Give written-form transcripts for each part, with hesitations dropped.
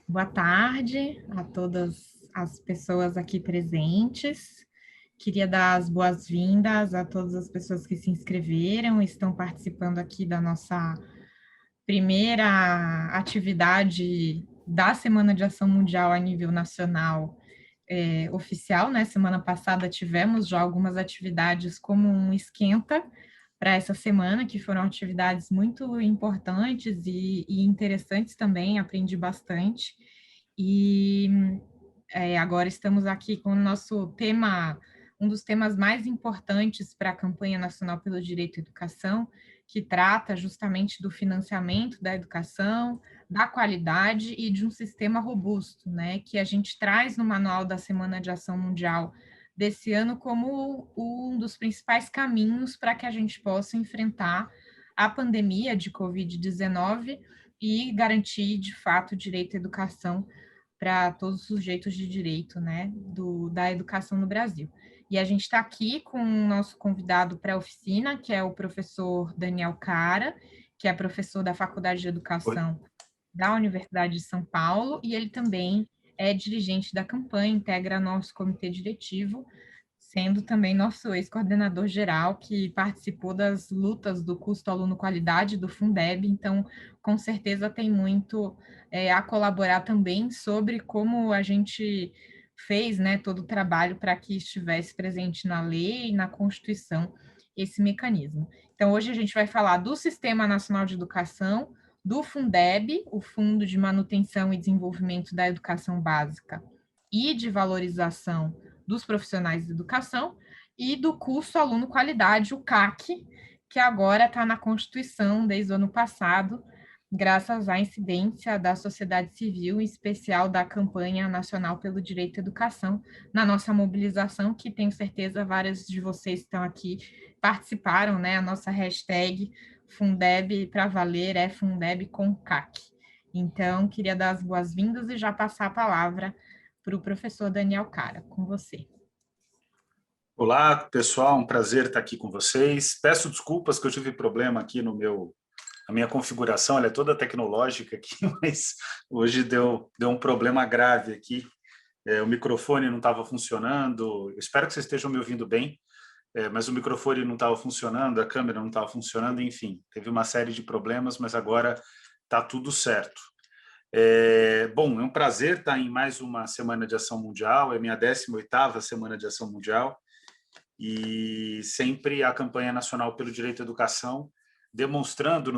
Boa tarde a todas as pessoas aqui presentes. Queria dar as boas-vindas a todas as pessoas que se inscreveram e estão participando aqui da nossa primeira atividade da Semana de Ação Mundial a nível nacional oficial, né? Semana passada tivemos já algumas atividades como um esquenta para essa semana, que foram atividades muito importantes e interessantes também, aprendi bastante. E agora estamos aqui com o nosso tema, um dos temas mais importantes para a campanha nacional pelo direito à educação, que trata justamente do financiamento da educação, da qualidade e de um sistema robusto, né, que a gente traz no Manual da Semana de Ação Mundial desse ano como um dos principais caminhos para que a gente possa enfrentar a pandemia de Covid-19 e garantir, de fato, o direito à educação para todos os sujeitos de direito, né, da educação no Brasil. E a gente está aqui com o nosso convidado para a oficina, que é o professor Daniel Cara, que é professor da Faculdade de Oi. Educação da Universidade de São Paulo, e ele também é dirigente da campanha, integra nosso comitê diretivo, sendo também nosso ex-coordenador geral, que participou das lutas do custo aluno-qualidade do Fundeb, então, com certeza, tem muito a colaborar também sobre como a gente fez, né, todo o trabalho para que estivesse presente na lei e na Constituição esse mecanismo. Então, hoje a gente vai falar do Sistema Nacional de Educação, do Fundeb, o Fundo de Manutenção e Desenvolvimento da Educação Básica e de Valorização dos Profissionais de Educação, e do curso Aluno Qualidade, o CAC, que agora está na Constituição desde o ano passado, graças à incidência da sociedade civil, em especial da campanha nacional pelo direito à educação, na nossa mobilização, que tenho certeza várias de vocês que estão aqui participaram, né? A nossa hashtag Fundeb para valer é Fundeb com CAC. Então, queria dar as boas-vindas e já passar a palavra para o professor Daniel Cara, com você. Olá, pessoal, um prazer estar aqui com vocês. Peço desculpas que eu tive problema aqui na minha configuração, ela é toda tecnológica aqui, mas hoje deu um problema grave aqui. O microfone não estava funcionando, eu espero que vocês estejam me ouvindo bem, mas o microfone não estava funcionando, a câmera não estava funcionando, enfim, teve uma série de problemas, mas agora está tudo certo. Bom, é um prazer estar em mais uma Semana de Ação Mundial, é minha 18ª Semana de Ação Mundial, e sempre a campanha nacional pelo direito à educação, demonstrando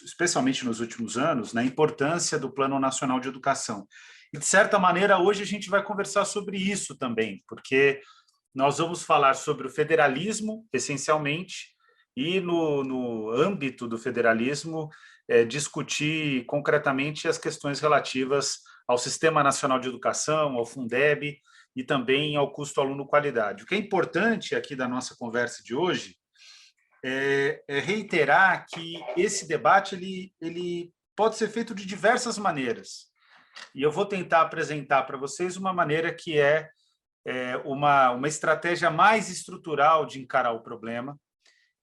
especialmente nos últimos anos, a importância do Plano Nacional de Educação. E, de certa maneira, hoje a gente vai conversar sobre isso também, porque nós vamos falar sobre o federalismo, essencialmente, e no âmbito do federalismo, discutir concretamente as questões relativas ao Sistema Nacional de Educação, ao Fundeb, e também ao custo aluno-qualidade. O que é importante aqui da nossa conversa de hoje é reiterar que esse debate ele pode ser feito de diversas maneiras. E eu vou tentar apresentar para vocês uma maneira que é uma estratégia mais estrutural de encarar o problema,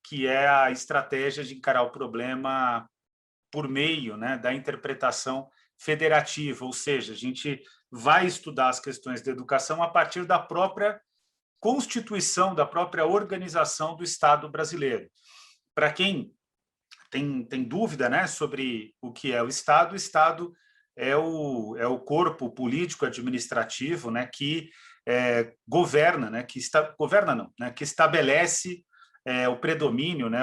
que é a estratégia de encarar o problema por meio, né, da interpretação federativa, ou seja, a gente vai estudar as questões da educação a partir da própria Constituição, da própria organização do Estado brasileiro. Para quem tem dúvida, né, sobre o que é o Estado é o corpo político administrativo, né, que governa, né, governa não, né, que estabelece o predomínio, né,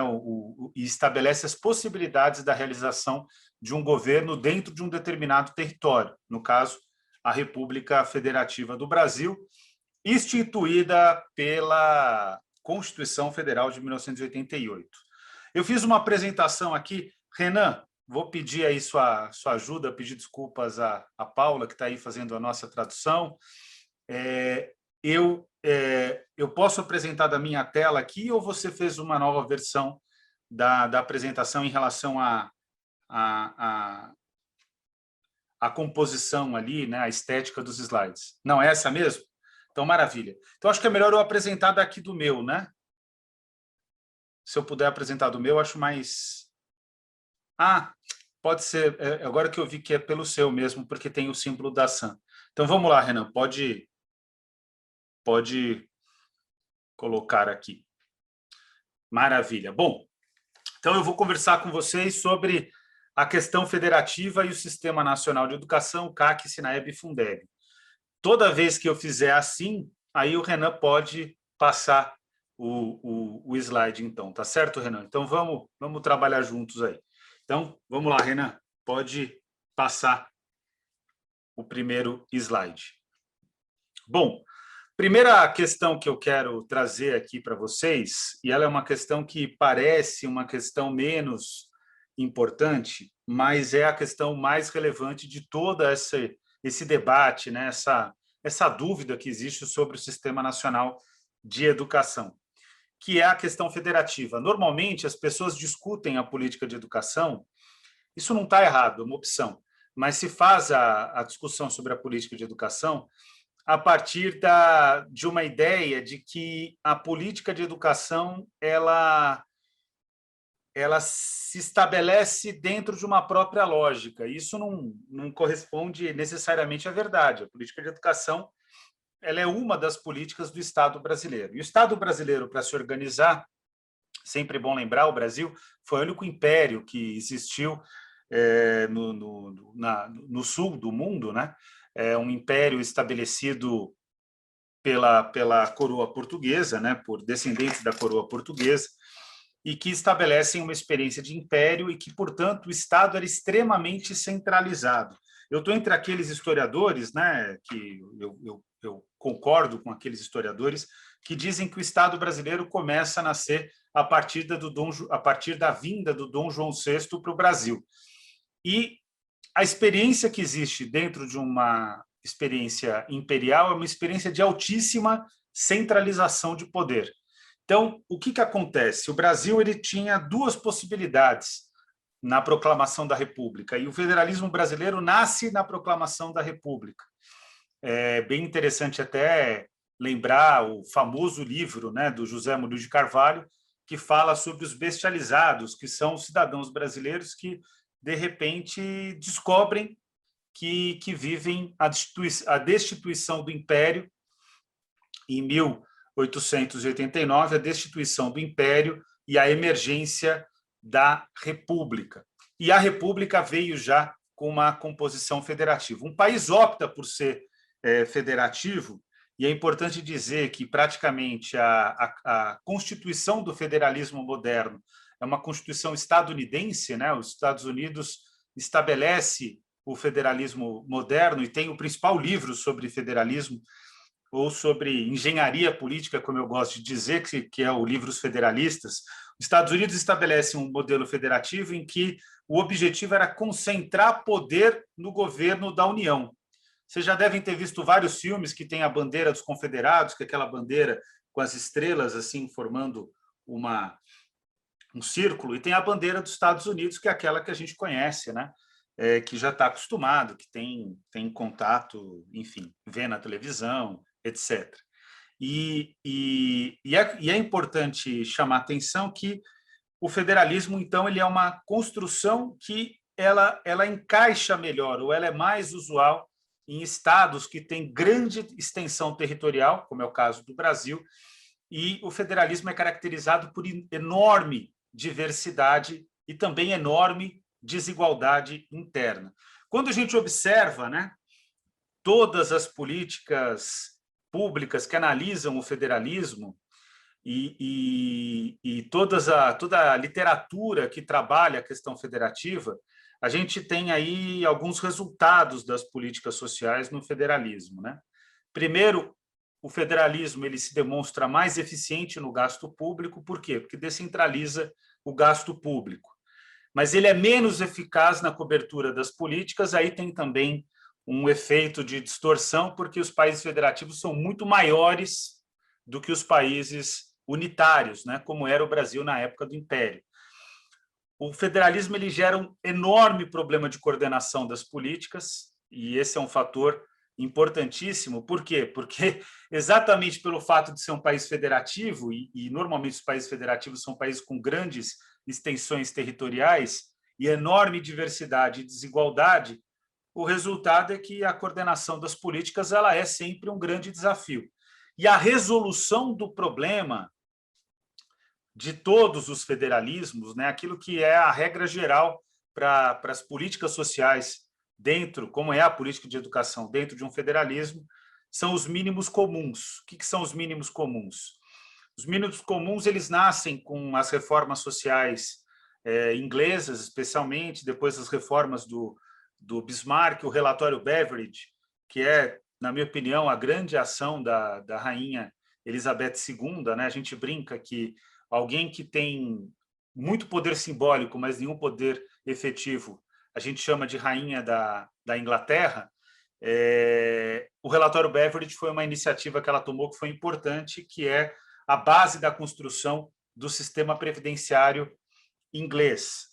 e estabelece as possibilidades da realização de um governo dentro de um determinado território, no caso, a República Federativa do Brasil, instituída pela Constituição Federal de 1988. Eu fiz uma apresentação aqui. Renan, vou pedir aí sua ajuda, pedir desculpas à Paula, que está aí fazendo a nossa tradução. Eu posso apresentar da minha tela aqui ou você fez uma nova versão da apresentação em relação à composição ali, né, a estética dos slides? Não é essa mesmo? Então, maravilha. Então, acho que é melhor eu apresentar daqui do meu, né? Se eu puder apresentar do meu, acho mais... Ah, Pode ser, agora que eu vi que é pelo seu mesmo, porque tem o símbolo da Sam. Então vamos lá, Renan, pode colocar aqui. Maravilha. Bom, então eu vou conversar com vocês sobre a questão federativa e o Sistema Nacional de Educação, CAC, SINAEB e Fundeb. Toda vez que eu fizer assim, aí o Renan pode passar o slide, então. Tá certo, Renan? Então vamos trabalhar juntos aí. Então, vamos lá, Renan. Pode passar o primeiro slide. Bom, primeira questão que eu quero trazer aqui para vocês, e ela é uma questão que parece uma questão menos importante, mas é a questão mais relevante de todo esse debate, né? essa dúvida que existe sobre o Sistema Nacional de Educação, que é a questão federativa. Normalmente, as pessoas discutem a política de educação, isso não está errado, é uma opção, mas se faz a discussão sobre a política de educação a partir de uma ideia de que a política de educação ela se estabelece dentro de uma própria lógica. Isso não corresponde necessariamente à verdade. A política de educação ela é uma das políticas do Estado brasileiro. E o Estado brasileiro, para se organizar, sempre bom lembrar, o Brasil foi o único império que existiu no sul do mundo, né? É um império estabelecido pela coroa portuguesa, né? Por descendentes da coroa portuguesa, e que estabelecem uma experiência de império e que, portanto, o Estado era extremamente centralizado. Eu estou entre aqueles historiadores, né, que eu concordo com aqueles historiadores que dizem que o Estado brasileiro começa a nascer a partir da vinda do Dom João VI para o Brasil. E a experiência que existe dentro de uma experiência imperial é uma experiência de altíssima centralização de poder. Então, o que acontece? O Brasil ele tinha duas possibilidades na proclamação da República, e o federalismo brasileiro nasce na proclamação da República. É bem interessante até lembrar o famoso livro, né, do José Murilo de Carvalho, que fala sobre os bestializados, que são os cidadãos brasileiros que, de repente, descobrem que vivem a destituição do Império em 1889, a destituição do Império e a emergência da República. E a República veio já com uma composição federativa. Um país opta por ser federativo, e é importante dizer que praticamente a constituição do federalismo moderno é uma constituição estadunidense, né? Os Estados Unidos estabelece o federalismo moderno e tem o principal livro sobre federalismo, ou sobre engenharia política, como eu gosto de dizer, que é o livro Os Federalistas. Os Estados Unidos estabelecem um modelo federativo em que o objetivo era concentrar poder no governo da União. Vocês já devem ter visto vários filmes que têm a bandeira dos confederados, que é aquela bandeira com as estrelas assim formando um círculo, e tem a bandeira dos Estados Unidos, que é aquela que a gente conhece, né? Que já está acostumado, que tem contato, enfim, vê na televisão, etc. E é importante chamar a atenção que o federalismo, então, ele é uma construção que ela encaixa melhor, ou ela é mais usual em estados que têm grande extensão territorial, como é o caso do Brasil, e o federalismo é caracterizado por enorme diversidade e também enorme desigualdade interna. Quando a gente observa, né, todas as políticas públicas que analisam o federalismo e toda a literatura que trabalha a questão federativa, a gente tem aí alguns resultados das políticas sociais no federalismo, né? Primeiro, o federalismo ele se demonstra mais eficiente no gasto público, por quê? Porque descentraliza o gasto público. Mas ele é menos eficaz na cobertura das políticas, aí tem também um efeito de distorção, porque os países federativos são muito maiores do que os países unitários, né, como era o Brasil na época do Império. O federalismo ele gera um enorme problema de coordenação das políticas, e esse é um fator importantíssimo. Por quê? Porque exatamente pelo fato de ser um país federativo, e normalmente os países federativos são países com grandes extensões territoriais, e enorme diversidade e desigualdade, o resultado é que a coordenação das políticas ela é sempre um grande desafio. E a resolução do problema de todos os federalismos, né, aquilo que é a regra geral para as políticas sociais dentro, como é a política de educação dentro de um federalismo, são os mínimos comuns. O que são os mínimos comuns? Os mínimos comuns eles nascem com as reformas sociais inglesas, especialmente, depois das reformas do Bismarck, o relatório Beveridge, que é, na minha opinião, a grande ação da rainha Elizabeth II. Né? A gente brinca que alguém que tem muito poder simbólico, mas nenhum poder efetivo, a gente chama de rainha da Inglaterra. O relatório Beveridge foi uma iniciativa que ela tomou que foi importante, que é a base da construção do sistema previdenciário inglês.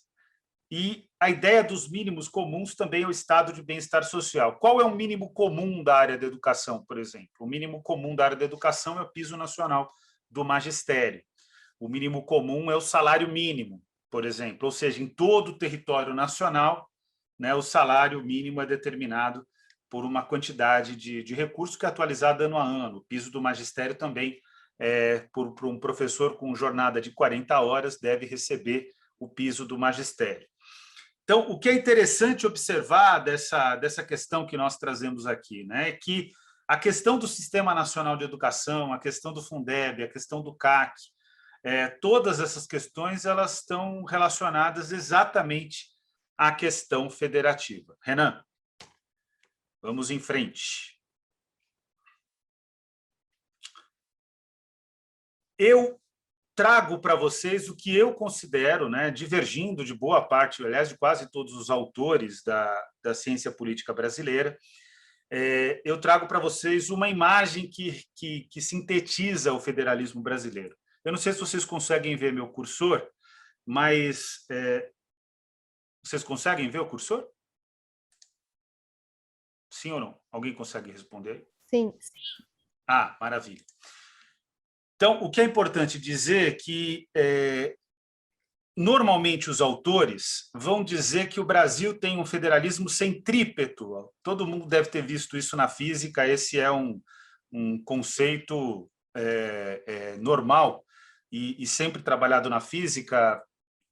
E a ideia dos mínimos comuns também é o estado de bem-estar social. Qual é o mínimo comum da área da educação, por exemplo? O mínimo comum da área da educação é o piso nacional do magistério. O mínimo comum é o salário mínimo, por exemplo. Ou seja, em todo o território nacional, né, o salário mínimo é determinado por uma quantidade de recursos que é atualizado ano a ano. O piso do magistério também, por um professor com jornada de 40 horas, deve receber o piso do magistério. Então, o que é interessante observar dessa questão que nós trazemos aqui, né, é que a questão do Sistema Nacional de Educação, a questão do Fundeb, a questão do CAC, todas essas questões elas estão relacionadas exatamente à questão federativa. Renan, vamos em frente. Eu trago para vocês o que eu considero, né, divergindo de boa parte, aliás, de quase todos os autores da ciência política brasileira, eu trago para vocês uma imagem que sintetiza o federalismo brasileiro. Eu não sei se vocês conseguem ver meu cursor, mas vocês conseguem ver o cursor? Sim ou não? Alguém consegue responder? Sim. Ah, maravilha. Então, o que é importante dizer é que, normalmente, os autores vão dizer que o Brasil tem um federalismo centrípeto. Todo mundo deve ter visto isso na física, esse é um conceito normal e sempre trabalhado na física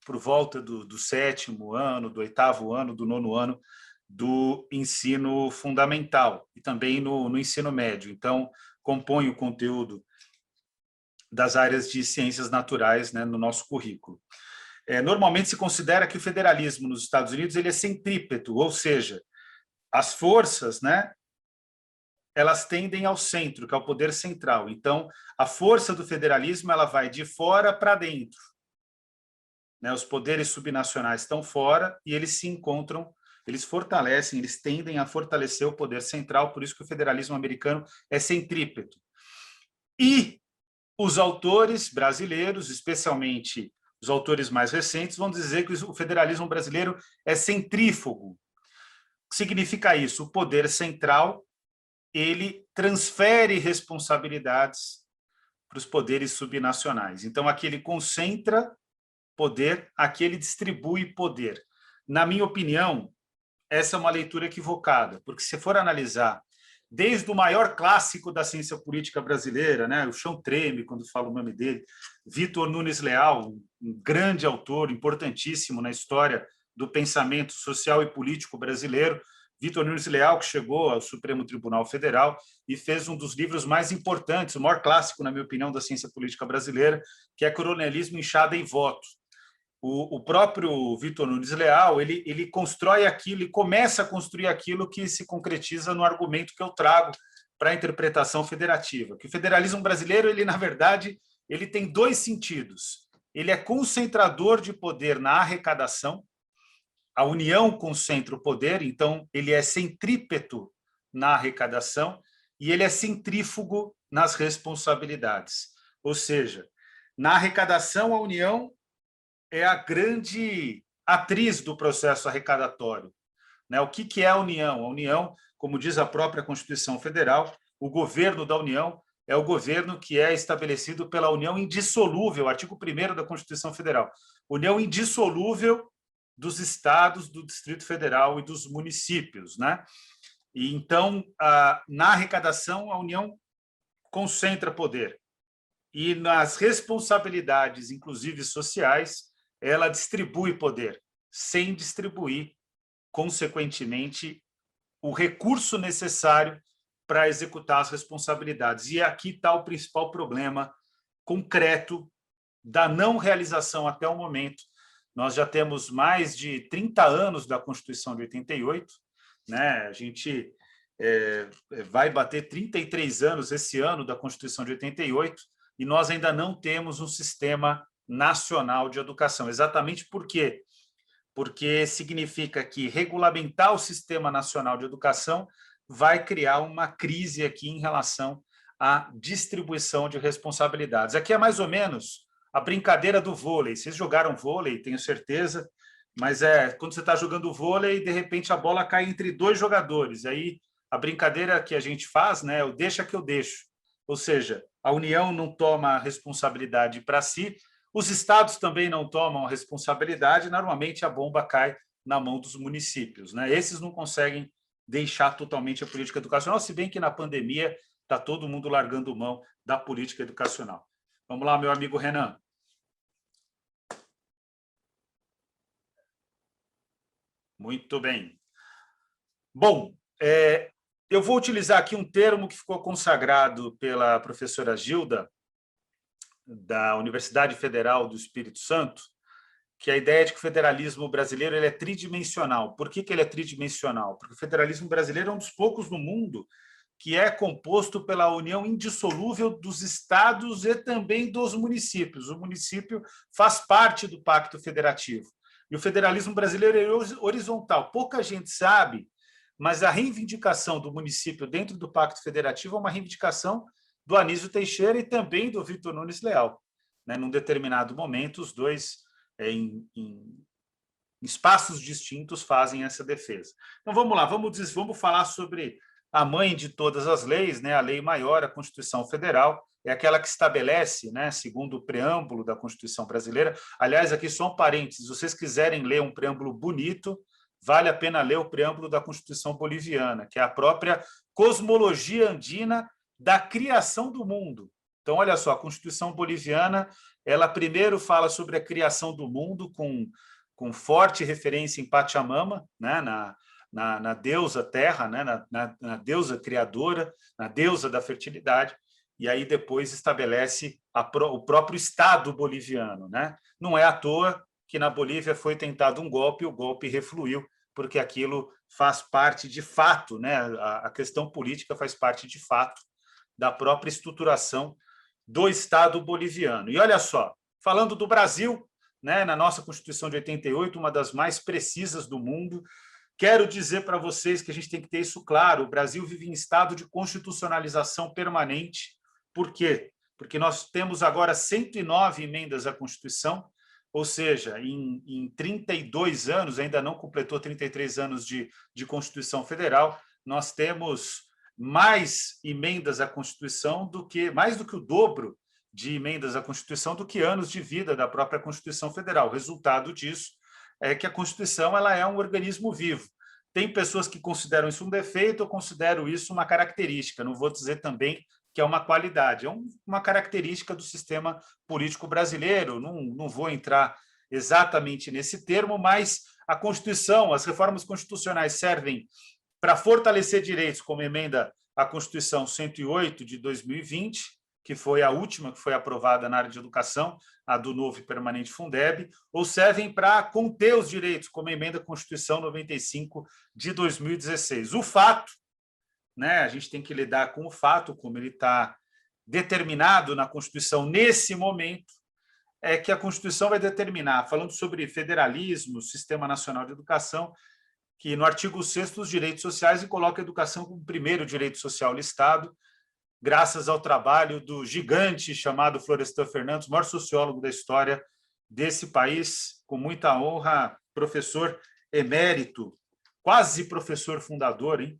por volta do 7º ano, do 8º ano, do 9º ano do ensino fundamental e também no ensino médio. Então, compõe o conteúdo das áreas de ciências naturais, né, no nosso currículo. Normalmente se considera que o federalismo nos Estados Unidos ele é centrípeto, ou seja, as forças, né, elas tendem ao centro, que é o poder central. Então, a força do federalismo ela vai de fora para dentro. Né, os poderes subnacionais estão fora e eles se encontram, eles fortalecem, eles tendem a fortalecer o poder central, por isso que o federalismo americano é centrípeto. E os autores brasileiros, especialmente os autores mais recentes, vão dizer que o federalismo brasileiro é centrífugo. O que significa isso? O poder central ele transfere responsabilidades para os poderes subnacionais. Então, aqui ele concentra poder, aqui ele distribui poder. Na minha opinião, essa é uma leitura equivocada, porque se for analisar desde o maior clássico da ciência política brasileira, né, o chão treme quando falo o nome dele, Vitor Nunes Leal, um grande autor, importantíssimo na história do pensamento social e político brasileiro. Vitor Nunes Leal, que chegou ao Supremo Tribunal Federal e fez um dos livros mais importantes, o maior clássico, na minha opinião, da ciência política brasileira, que é Coronelismo, Enxada e Voto. O próprio Vitor Nunes Leal, ele constrói aquilo, ele começa a construir aquilo que se concretiza no argumento que eu trago para a interpretação federativa, que o federalismo brasileiro, ele na verdade, ele tem dois sentidos. Ele é concentrador de poder na arrecadação, a União concentra o poder, então ele é centrípeto na arrecadação e ele é centrífugo nas responsabilidades. Ou seja, na arrecadação, a União é a grande atriz do processo arrecadatório. Né? O que é a União? A União, como diz a própria Constituição Federal, o governo da União é o governo que é estabelecido pela união indissolúvel, artigo 1º da Constituição Federal. União indissolúvel dos estados, do Distrito Federal e dos municípios, né? E então, na arrecadação, a União concentra poder. E nas responsabilidades, inclusive sociais, ela distribui poder, sem distribuir, consequentemente, o recurso necessário para executar as responsabilidades. E aqui está o principal problema concreto da não realização até o momento. Nós já temos mais de 30 anos da Constituição de 88, né? A gente vai bater 33 anos esse ano da Constituição de 88 e nós ainda não temos um sistema nacional de educação. Exatamente por quê? Porque significa que regulamentar o Sistema Nacional de Educação vai criar uma crise aqui em relação à distribuição de responsabilidades. Aqui é mais ou menos a brincadeira do vôlei. Vocês jogaram vôlei, tenho certeza, mas quando você está jogando vôlei, de repente a bola cai entre dois jogadores. Aí a brincadeira que a gente faz, né, é o deixa que eu deixo. Ou seja, a União não toma a responsabilidade para si, os estados também não tomam a responsabilidade, normalmente a bomba cai na mão dos municípios, né? Esses não conseguem deixar totalmente a política educacional, se bem que na pandemia está todo mundo largando mão da política educacional. Vamos lá, meu amigo Renan. Muito bem. Bom, eu vou utilizar aqui um termo que ficou consagrado pela professora Gilda, da Universidade Federal do Espírito Santo, que é a ideia de que o federalismo brasileiro ele é tridimensional. Por que ele é tridimensional? Porque o federalismo brasileiro é um dos poucos no mundo que é composto pela união indissolúvel dos estados e também dos municípios. O município faz parte do Pacto Federativo. E o federalismo brasileiro é horizontal. Pouca gente sabe, mas a reivindicação do município dentro do Pacto Federativo é uma reivindicação do Anísio Teixeira e também do Victor Nunes Leal. Né? Num determinado momento, os dois, em espaços distintos, fazem essa defesa. Então, vamos lá, vamos falar sobre a mãe de todas as leis, né? A lei maior, a Constituição Federal, é aquela que estabelece, né, segundo o preâmbulo da Constituição brasileira. Aliás, aqui só um parênteses, se vocês quiserem ler um preâmbulo bonito, vale a pena ler o preâmbulo da Constituição boliviana, que é a própria cosmologia andina da criação do mundo. Então, olha só, a Constituição boliviana, ela primeiro fala sobre a criação do mundo, com forte referência em Pachamama, né, na deusa terra, né, na deusa criadora, na deusa da fertilidade, e aí depois estabelece o próprio Estado boliviano. Né? Não é à toa que na Bolívia foi tentado um golpe, o golpe refluiu, porque aquilo faz parte de fato, né? A questão política faz parte de fato da própria estruturação do Estado boliviano. E olha só, falando do Brasil, né, na nossa Constituição de 88, uma das mais precisas do mundo, quero dizer para vocês que a gente tem que ter isso claro, o Brasil vive em estado de constitucionalização permanente. Por quê? Porque nós temos agora 109 emendas à Constituição, ou seja, em 32 anos, ainda não completou 33 anos de Constituição Federal, nós temos mais emendas à Constituição mais do que o dobro de emendas à Constituição do que anos de vida da própria Constituição Federal. O resultado disso é que a Constituição ela é um organismo vivo. Tem pessoas que consideram isso um defeito, eu considero isso uma característica, não vou dizer também que é uma qualidade, é uma característica do sistema político brasileiro, não vou entrar exatamente nesse termo, mas a Constituição, as reformas constitucionais servem para fortalecer direitos, como emenda à Constituição 108 de 2020, que foi a última que foi aprovada na área de educação, a do novo e permanente Fundeb, ou servem para conter os direitos, como a emenda à Constituição 95 de 2016. O fato, né, a gente tem que lidar com o fato, como ele está determinado na Constituição nesse momento, é que a Constituição vai determinar, falando sobre federalismo, Sistema Nacional de Educação, que no artigo 6º os direitos sociais e coloca a educação como primeiro direito social listado, graças ao trabalho do gigante chamado Florestan Fernandes, maior sociólogo da história desse país, com muita honra, professor emérito, quase professor fundador, hein,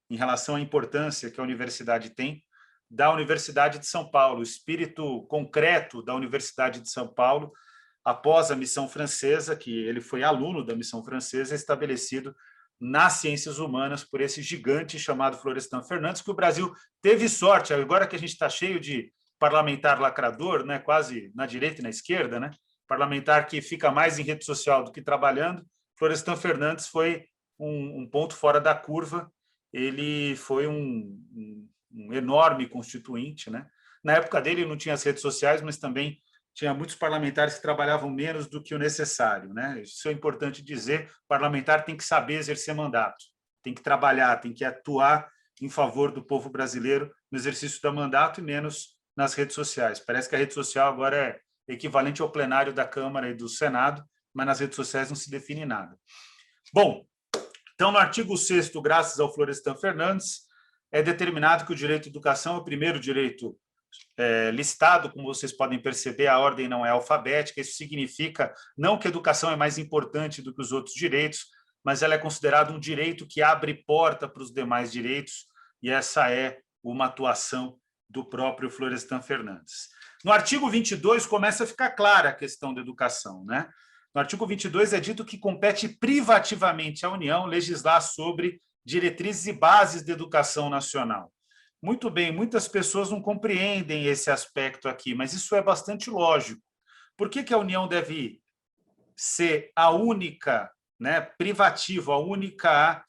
em relação à importância que a universidade tem, da Universidade de São Paulo, o espírito concreto da Universidade de São Paulo, após a missão francesa, que ele foi aluno da missão francesa, estabelecido nas ciências humanas por esse gigante chamado Florestan Fernandes, que o Brasil teve sorte, agora que a gente está cheio de parlamentar lacrador, né, quase na direita e na esquerda, né, parlamentar que fica mais em rede social do que trabalhando, Florestan Fernandes foi um ponto fora da curva, ele foi um enorme constituinte, né? Na época dele não tinha as redes sociais, mas também tinha muitos parlamentares que trabalhavam menos do que o necessário, né? Isso é importante dizer, o parlamentar tem que saber exercer mandato, tem que trabalhar, tem que atuar em favor do povo brasileiro no exercício do mandato e menos nas redes sociais. Parece que a rede social agora é equivalente ao plenário da Câmara e do Senado, mas nas redes sociais não se define nada. Bom, então, no artigo 6º, graças ao Florestan Fernandes, é determinado que o direito à educação é o primeiro direito listado, como vocês podem perceber, a ordem não é alfabética, isso significa não que a educação é mais importante do que os outros direitos, mas ela é considerada um direito que abre porta para os demais direitos, e essa é uma atuação do próprio Florestan Fernandes. No artigo 22 começa a ficar clara a questão da educação, né? No artigo 22 é dito que compete privativamente à União legislar sobre diretrizes e bases da educação nacional. Muito bem, muitas pessoas não compreendem esse aspecto aqui, mas isso é bastante lógico. Por que a União deve ser a única, né, privativa, a única a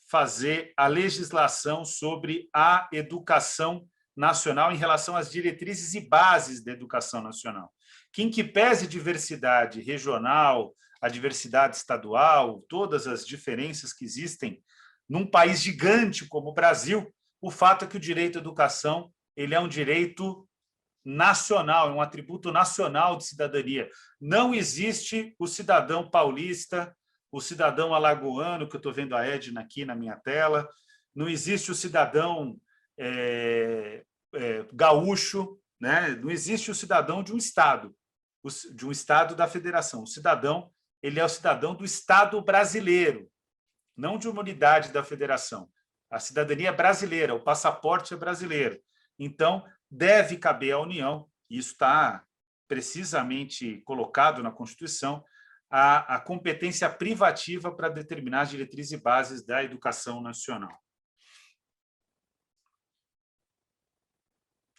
fazer a legislação sobre a educação nacional em relação às diretrizes e bases da educação nacional? Que, em que pese diversidade regional, a diversidade estadual, todas as diferenças que existem num país gigante como o Brasil, o fato é que o direito à educação ele é um direito nacional, é um atributo nacional de cidadania. Não existe o cidadão paulista, o cidadão alagoano, que eu estou vendo a Edna aqui na minha tela, não existe o cidadão gaúcho, né? Não existe o cidadão de um estado da federação. O cidadão ele é o cidadão do Estado brasileiro, não de uma unidade da federação. A cidadania é brasileira, o passaporte é brasileiro. Então, deve caber à União, e isso está precisamente colocado na Constituição, a competência privativa para determinar as diretrizes e bases da educação nacional.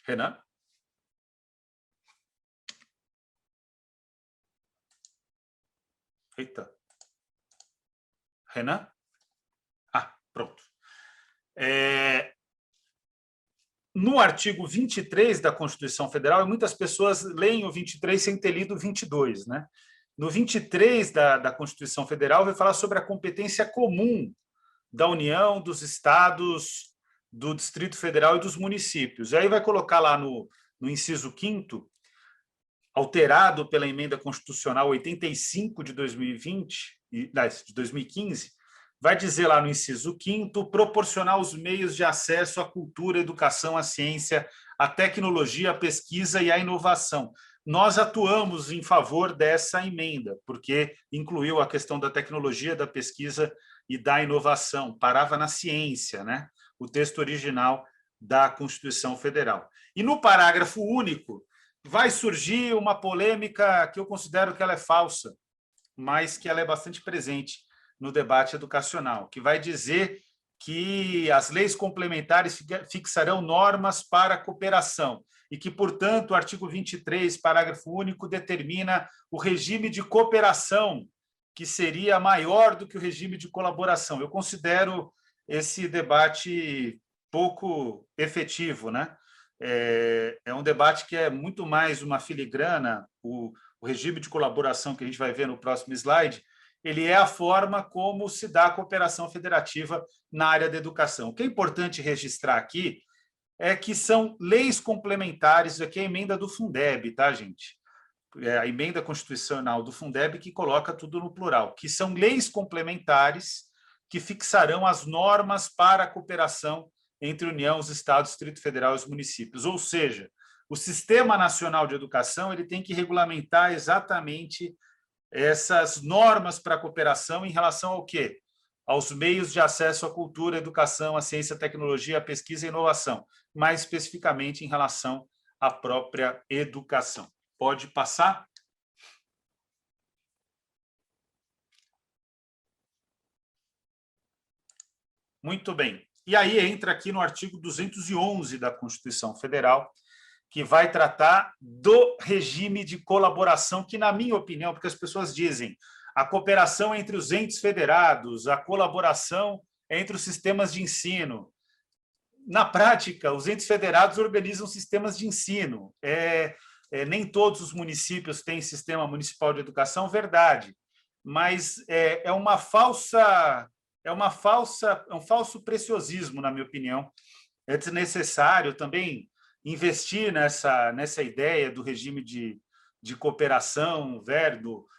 Renan? Eita. Renan? Ah, pronto. No artigo 23 da Constituição Federal, muitas pessoas leem o 23 sem ter lido o 22, né? No 23 da Constituição Federal, vai falar sobre a competência comum da União, dos estados, do Distrito Federal e dos municípios. E aí vai colocar lá no inciso 5º, alterado pela Emenda Constitucional 85 de 2015, vai dizer lá no inciso 5º, proporcionar os meios de acesso à cultura, à educação, à ciência, à tecnologia, à pesquisa e à inovação. Nós atuamos em favor dessa emenda, porque incluiu a questão da tecnologia, da pesquisa e da inovação, parava na ciência, né? O texto original da Constituição Federal. E no parágrafo único, vai surgir uma polêmica que eu considero que ela é falsa, mas que ela é bastante presente no debate educacional, que vai dizer que as leis complementares fixarão normas para a cooperação e que, portanto, o artigo 23, parágrafo único, determina o regime de cooperação, que seria maior do que o regime de colaboração. Eu considero esse debate pouco efetivo, né? É um debate que é muito mais uma filigrana. O regime de colaboração, que a gente vai ver no próximo slide, ele é a forma como se dá a cooperação federativa na área da educação. O que é importante registrar aqui é que são leis complementares, isso aqui é a emenda do Fundeb, tá, gente? É a emenda constitucional do Fundeb que coloca tudo no plural, que são leis complementares que fixarão as normas para a cooperação entre a União, os estados, Distrito Federal e os municípios. Ou seja, o Sistema Nacional de Educação ele tem que regulamentar exatamente essas normas para a cooperação em relação ao quê? Aos meios de acesso à cultura, à educação, à ciência, à tecnologia, à pesquisa e inovação, mais especificamente em relação à própria educação. Pode passar? Muito bem. E aí entra aqui no artigo 211 da Constituição Federal, que vai tratar do regime de colaboração, que, na minha opinião, porque as pessoas dizem a cooperação entre os entes federados, a colaboração entre os sistemas de ensino. Na prática, os entes federados organizam sistemas de ensino. Nem todos os municípios têm sistema municipal de educação, verdade, mas é um falso preciosismo, na minha opinião. É desnecessário também investir nessa ideia do regime de cooperação,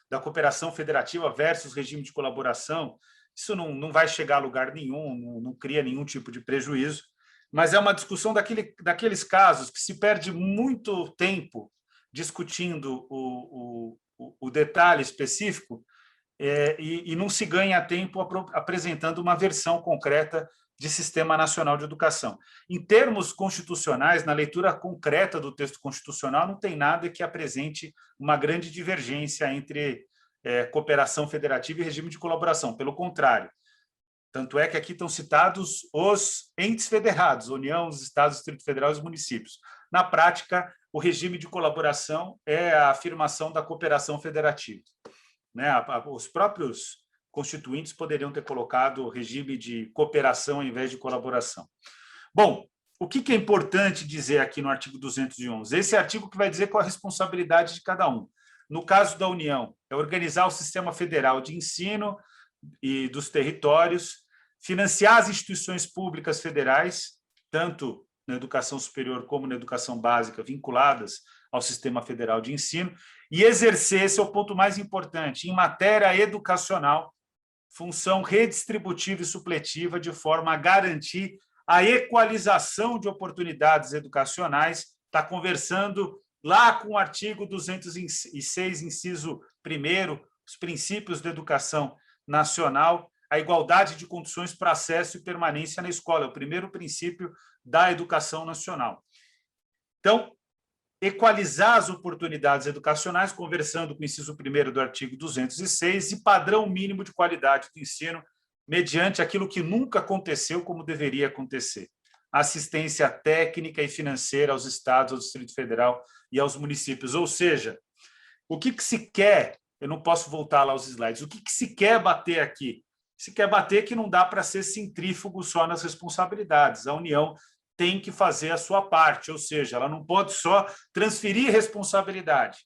da cooperação federativa versus regime de colaboração. Isso não vai chegar a lugar nenhum, não cria nenhum tipo de prejuízo, mas é uma discussão daqueles casos que se perde muito tempo discutindo o detalhe específico e não se ganha tempo apresentando uma versão concreta de Sistema Nacional de Educação. Em termos constitucionais, na leitura concreta do texto constitucional, não tem nada que apresente uma grande divergência entre cooperação federativa e regime de colaboração. Pelo contrário, tanto é que aqui estão citados os entes federados, União, os estados, Distrito Federal e os municípios. Na prática, o regime de colaboração é a afirmação da cooperação federativa. Né? Os próprios constituintes poderiam ter colocado regime de cooperação ao invés de colaboração. Bom, o que é importante dizer aqui no artigo 211? Esse artigo que vai dizer qual a responsabilidade de cada um. No caso da União, é organizar o sistema federal de ensino e dos territórios, financiar as instituições públicas federais, tanto na educação superior como na educação básica, vinculadas ao sistema federal de ensino, e exercer, esse é o ponto mais importante, em matéria educacional, função redistributiva e supletiva, de forma a garantir a equalização de oportunidades educacionais. Está conversando lá com o artigo 206, inciso 1º, os princípios da educação nacional, a igualdade de condições para acesso e permanência na escola, é o primeiro princípio da educação nacional. Então, equalizar as oportunidades educacionais, conversando com o inciso 1º do artigo 206, e padrão mínimo de qualidade do ensino, mediante aquilo que nunca aconteceu como deveria acontecer. Assistência técnica e financeira aos estados, ao Distrito Federal e aos municípios. Ou seja, o que se quer, eu não posso voltar lá aos slides, o que se quer bater aqui? Se quer bater que não dá para ser centrífugo só nas responsabilidades. A União tem que fazer a sua parte, ou seja, ela não pode só transferir responsabilidade,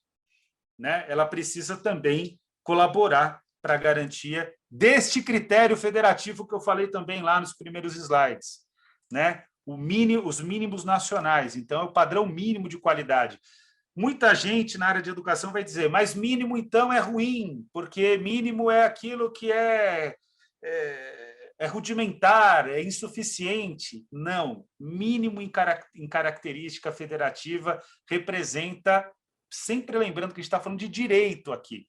né? Ela precisa também colaborar para a garantia deste critério federativo que eu falei também lá nos primeiros slides, né? Os mínimos nacionais, então é o padrão mínimo de qualidade. Muita gente na área de educação vai dizer, mas mínimo então é ruim, porque mínimo é aquilo que é rudimentar, é insuficiente. Não, mínimo em característica federativa representa, sempre lembrando que a gente está falando de direito aqui.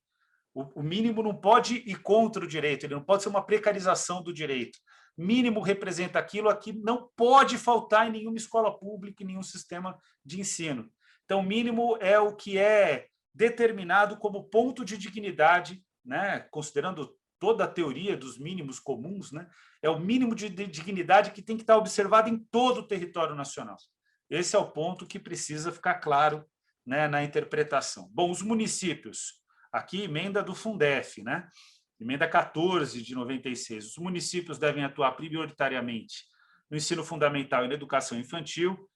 O mínimo não pode ir contra o direito, ele não pode ser uma precarização do direito. Mínimo representa aquilo que não pode faltar em nenhuma escola pública, em nenhum sistema de ensino. Então, mínimo é o que é determinado como ponto de dignidade, né? Considerando toda a teoria dos mínimos comuns, né? É o mínimo de dignidade que tem que estar observado em todo o território nacional. Esse é o ponto que precisa ficar claro, né, na interpretação. Bom, os municípios, aqui emenda do Fundef, né? Emenda 14 de 96. Os municípios devem atuar prioritariamente no ensino fundamental e na educação infantil.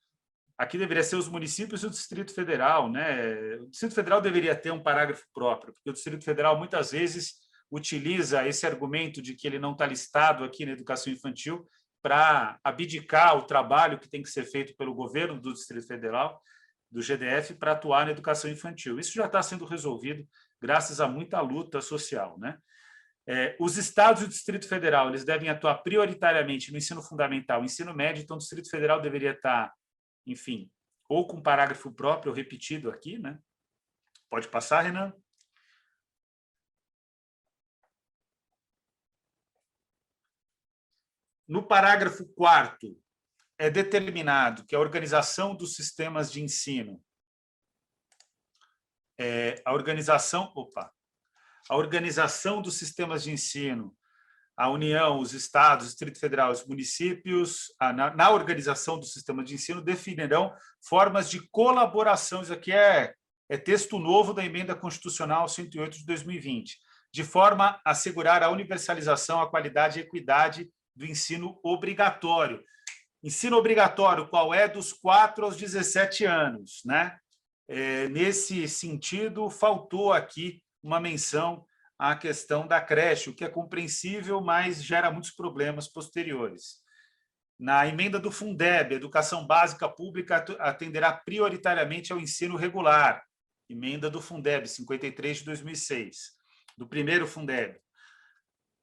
Aqui deveria ser os municípios e o Distrito Federal, né? O Distrito Federal deveria ter um parágrafo próprio, porque o Distrito Federal muitas vezes utiliza esse argumento de que ele não está listado aqui na educação infantil para abdicar o trabalho que tem que ser feito pelo governo do Distrito Federal, do GDF, para atuar na educação infantil. Isso já está sendo resolvido graças a muita luta social, né? Os estados e o Distrito Federal eles devem atuar prioritariamente no ensino fundamental e ensino médio, então o Distrito Federal deveria estar, enfim, ou com parágrafo próprio repetido aqui, né? Pode passar, Renan? No parágrafo 4º, é determinado que a organização dos sistemas de ensino, a organização dos sistemas de ensino, a União, os estados, o Distrito Federal, os municípios, na organização do sistema de ensino, definirão formas de colaboração. Isso aqui é texto novo da Emenda Constitucional 108 de 2020, de forma a assegurar a universalização, a qualidade e a equidade do ensino obrigatório. Ensino obrigatório, qual é? Dos 4 aos 17 anos, né? Nesse sentido, faltou aqui uma menção à questão da creche, o que é compreensível, mas gera muitos problemas posteriores. Na emenda do Fundeb, a educação básica pública atenderá prioritariamente ao ensino regular. Emenda do Fundeb, 53 de 2006, do primeiro Fundeb.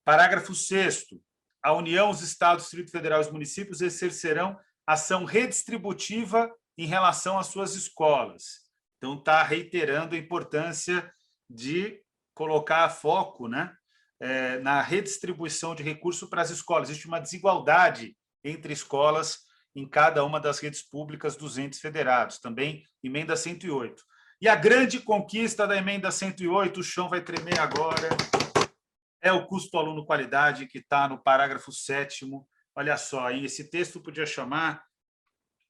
Parágrafo 6º. A União, os estados, o Distrito Federal e os municípios exercerão ação redistributiva em relação às suas escolas. Então, está reiterando a importância de colocar foco, né, na redistribuição de recursos para as escolas. Existe uma desigualdade entre escolas em cada uma das redes públicas dos entes federados. Também, emenda 108. E a grande conquista da emenda 108, o chão vai tremer agora, é o custo aluno-qualidade, que está no parágrafo 7º. Olha só, hein? Esse texto podia chamar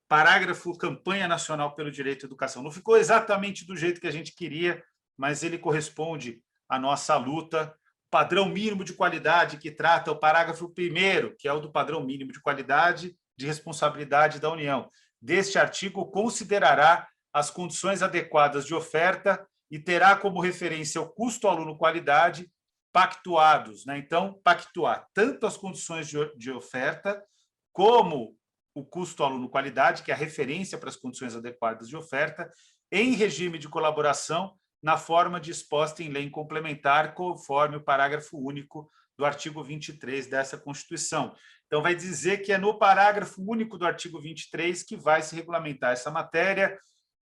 parágrafo Campanha Nacional pelo Direito à Educação. Não ficou exatamente do jeito que a gente queria, mas ele corresponde à nossa luta. Padrão mínimo de qualidade, que trata o parágrafo 1º, que é o do padrão mínimo de qualidade de responsabilidade da União. Deste artigo, considerará as condições adequadas de oferta e terá como referência o custo aluno-qualidade pactuados, né? Então, pactuar tanto as condições de oferta como o custo aluno-qualidade, que é a referência para as condições adequadas de oferta, em regime de colaboração, na forma disposta em lei complementar, conforme o parágrafo único do artigo 23 dessa Constituição. Então, vai dizer que é no parágrafo único do artigo 23 que vai se regulamentar essa matéria.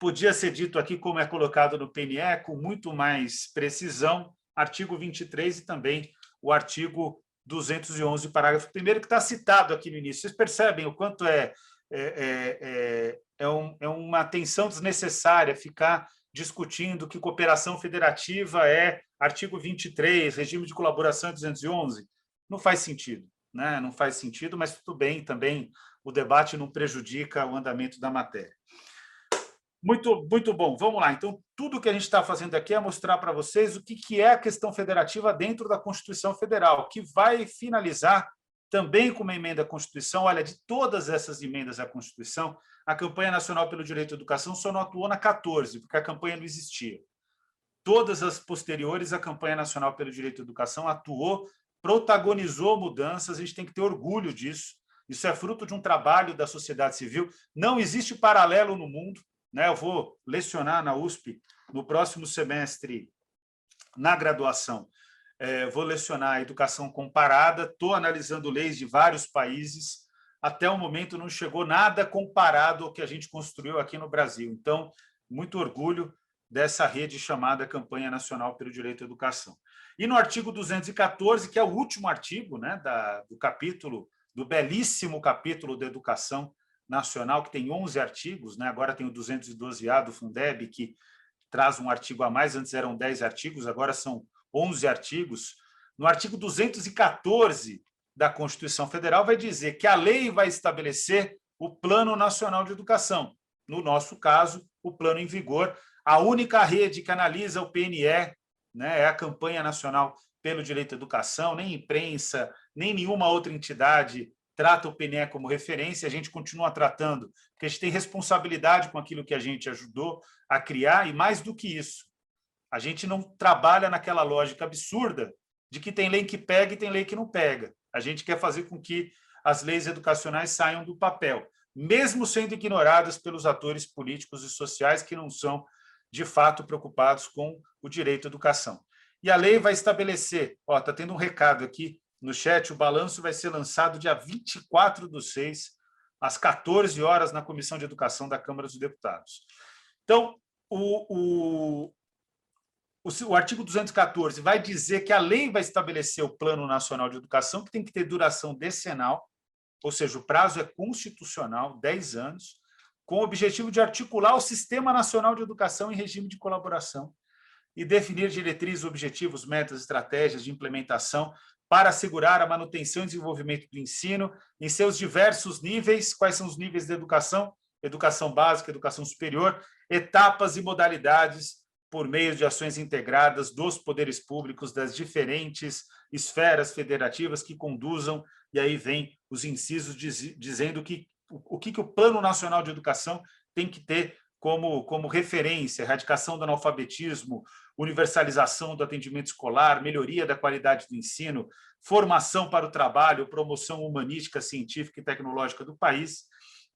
Podia ser dito aqui, como é colocado no PNE, com muito mais precisão, artigo 23 e também o artigo 211, parágrafo 1º, que está citado aqui no início. Vocês percebem o quanto é uma tensão desnecessária ficar discutindo que cooperação federativa é artigo 23, regime de colaboração é 211? Não faz sentido, né? Não faz sentido, mas tudo bem, também o debate não prejudica o andamento da matéria. Muito, muito bom. Vamos lá. Então, tudo que a gente está fazendo aqui é mostrar para vocês o que é a questão federativa dentro da Constituição Federal, que vai finalizar também com uma emenda à Constituição. Olha, de todas essas emendas à Constituição, a Campanha Nacional pelo Direito à Educação só não atuou na 14, porque a campanha não existia. Todas as posteriores, a Campanha Nacional pelo Direito à Educação atuou, protagonizou mudanças, a gente tem que ter orgulho disso. Isso é fruto de um trabalho da sociedade civil. Não existe paralelo no mundo. Eu vou lecionar na USP no próximo semestre, na graduação. Vou lecionar a educação comparada, estou analisando leis de vários países. Até o momento não chegou nada comparado ao que a gente construiu aqui no Brasil. Então, muito orgulho dessa rede chamada Campanha Nacional pelo Direito à Educação. E no artigo 214, que é o último artigo, né, do capítulo, do belíssimo capítulo da Educação Nacional, que tem 11 artigos, né? Agora tem o 212A do Fundeb, que traz um artigo a mais, antes eram 10 artigos, agora são 11 artigos. No artigo 214 da Constituição Federal vai dizer que a lei vai estabelecer o Plano Nacional de Educação. No nosso caso, o plano em vigor. A única rede que analisa o PNE, né, é a Campanha Nacional pelo Direito à Educação, nem imprensa, nem nenhuma outra entidade trata o PNE como referência, a gente continua tratando, porque a gente tem responsabilidade com aquilo que a gente ajudou a criar, e mais do que isso, a gente não trabalha naquela lógica absurda de que tem lei que pega e tem lei que não pega. A gente quer fazer com que as leis educacionais saiam do papel, mesmo sendo ignoradas pelos atores políticos e sociais que não são, de fato, preocupados com o direito à educação. E a lei vai estabelecer, está tendo um recado aqui no chat, o balanço vai ser lançado dia 24/6, às 14 horas, na Comissão de Educação da Câmara dos Deputados. Então, o artigo 214 vai dizer que a lei vai estabelecer o Plano Nacional de Educação, que tem que ter duração decenal, ou seja, o prazo é constitucional, 10 anos, com o objetivo de articular o Sistema Nacional de Educação em regime de colaboração e definir diretrizes, objetivos, metas, estratégias de implementação para assegurar a manutenção e desenvolvimento do ensino em seus diversos níveis. Quais são os níveis da educação? Educação básica, educação superior, etapas e modalidades por meio de ações integradas dos poderes públicos das diferentes esferas federativas que conduzam, e aí vem os incisos dizendo o que o Plano Nacional de Educação tem que ter como referência: erradicação do analfabetismo, universalização do atendimento escolar, melhoria da qualidade do ensino, formação para o trabalho, promoção humanística, científica e tecnológica do país.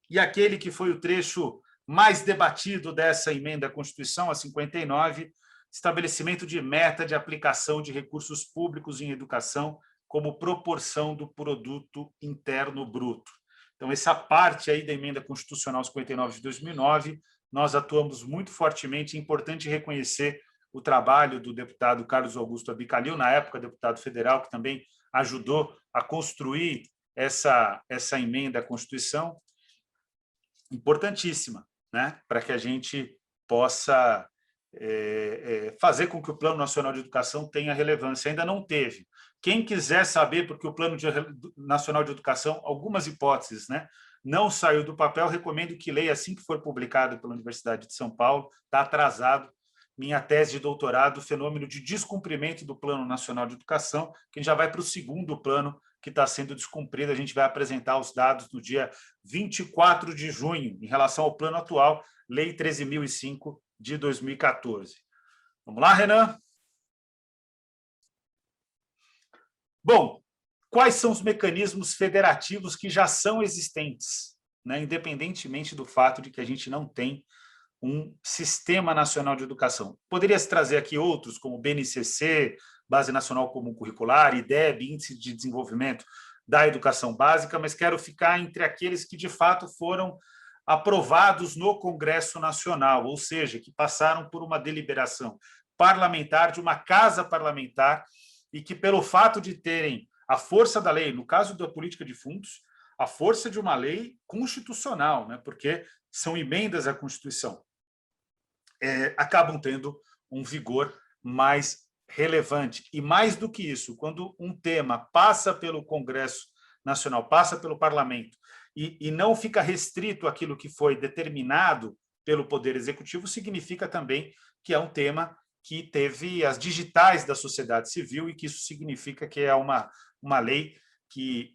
E aquele que foi o trecho mais debatido dessa emenda à Constituição, a 59, estabelecimento de meta de aplicação de recursos públicos em educação como proporção do produto interno bruto. Então, essa parte aí da emenda constitucional 59 de 2009, nós atuamos muito fortemente. É importante reconhecer o trabalho do deputado Carlos Augusto Abicalil, na época deputado federal, que também ajudou a construir essa emenda à Constituição, importantíssima, né, para que a gente possa fazer com que o Plano Nacional de Educação tenha relevância. Ainda não teve. Quem quiser saber, porque o Plano Nacional de Educação, algumas hipóteses, né, não saiu do papel, recomendo que leia assim que for publicado pela Universidade de São Paulo. Está atrasado. Minha tese de doutorado, fenômeno de descumprimento do Plano Nacional de Educação, que a gente já vai para o segundo plano que está sendo descumprido. A gente vai apresentar os dados no dia 24 de junho, em relação ao plano atual, Lei 13.005 de 2014. Vamos lá, Renan? Bom, quais são os mecanismos federativos que já são existentes, né, independentemente do fato de que a gente não tem um Sistema Nacional de Educação? Poderia-se trazer aqui outros, como o BNCC, Base Nacional Comum Curricular, IDEB, Índice de Desenvolvimento da Educação Básica, mas quero ficar entre aqueles que, de fato, foram aprovados no Congresso Nacional, ou seja, que passaram por uma deliberação parlamentar, de uma casa parlamentar, e que, pelo fato de terem a força da lei, no caso da política de fundos, a força de uma lei constitucional, né, porque são emendas à Constituição, acabam tendo um vigor mais relevante. E mais do que isso, quando um tema passa pelo Congresso Nacional, passa pelo Parlamento, e não fica restrito àquilo que foi determinado pelo Poder Executivo, significa também que é um tema que teve as digitais da sociedade civil, e que isso significa que é uma lei que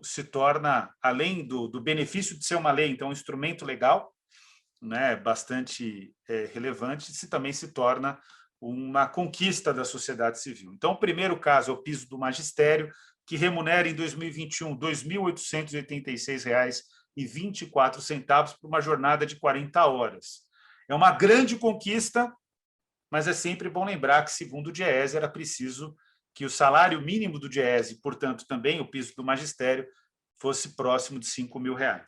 se torna, além do benefício de ser uma lei, então um instrumento legal, né, bastante relevante, também se torna uma conquista da sociedade civil. Então, o primeiro caso é o piso do magistério, que remunera em 2021 R$ 2.886,24 por uma jornada de 40 horas. É uma grande conquista, mas é sempre bom lembrar que, segundo o DIEESE, era preciso que o salário mínimo do DIEESE, portanto, também o piso do magistério, fosse próximo de R$ 5.000.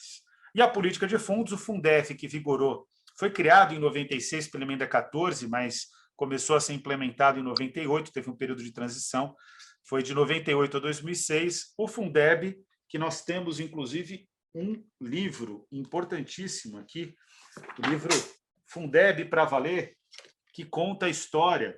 E a política de fundos, o Fundef, que vigorou, foi criado em 96 pela emenda 14, mas começou a ser implementado em 98, teve um período de transição, foi de 98 a 2006. O Fundeb, que nós temos, inclusive, um livro importantíssimo aqui, o livro Fundeb para Valer, que conta a história,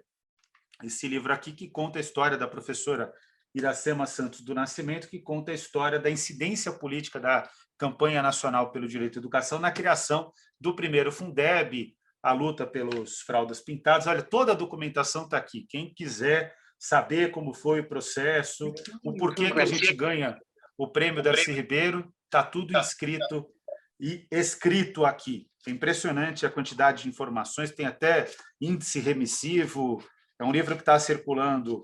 esse livro aqui que conta a história da professora Iracema Santos do Nascimento, que conta a história da incidência política da campanha nacional pelo direito à educação na criação do primeiro Fundeb, a luta pelos fraldas pintadas. Olha, toda a documentação está aqui. Quem quiser saber como foi o processo, o porquê que a gente ganha o prêmio Darcy Ribeiro, está tudo inscrito e escrito aqui. É impressionante a quantidade de informações, tem até índice remissivo. É um livro que está circulando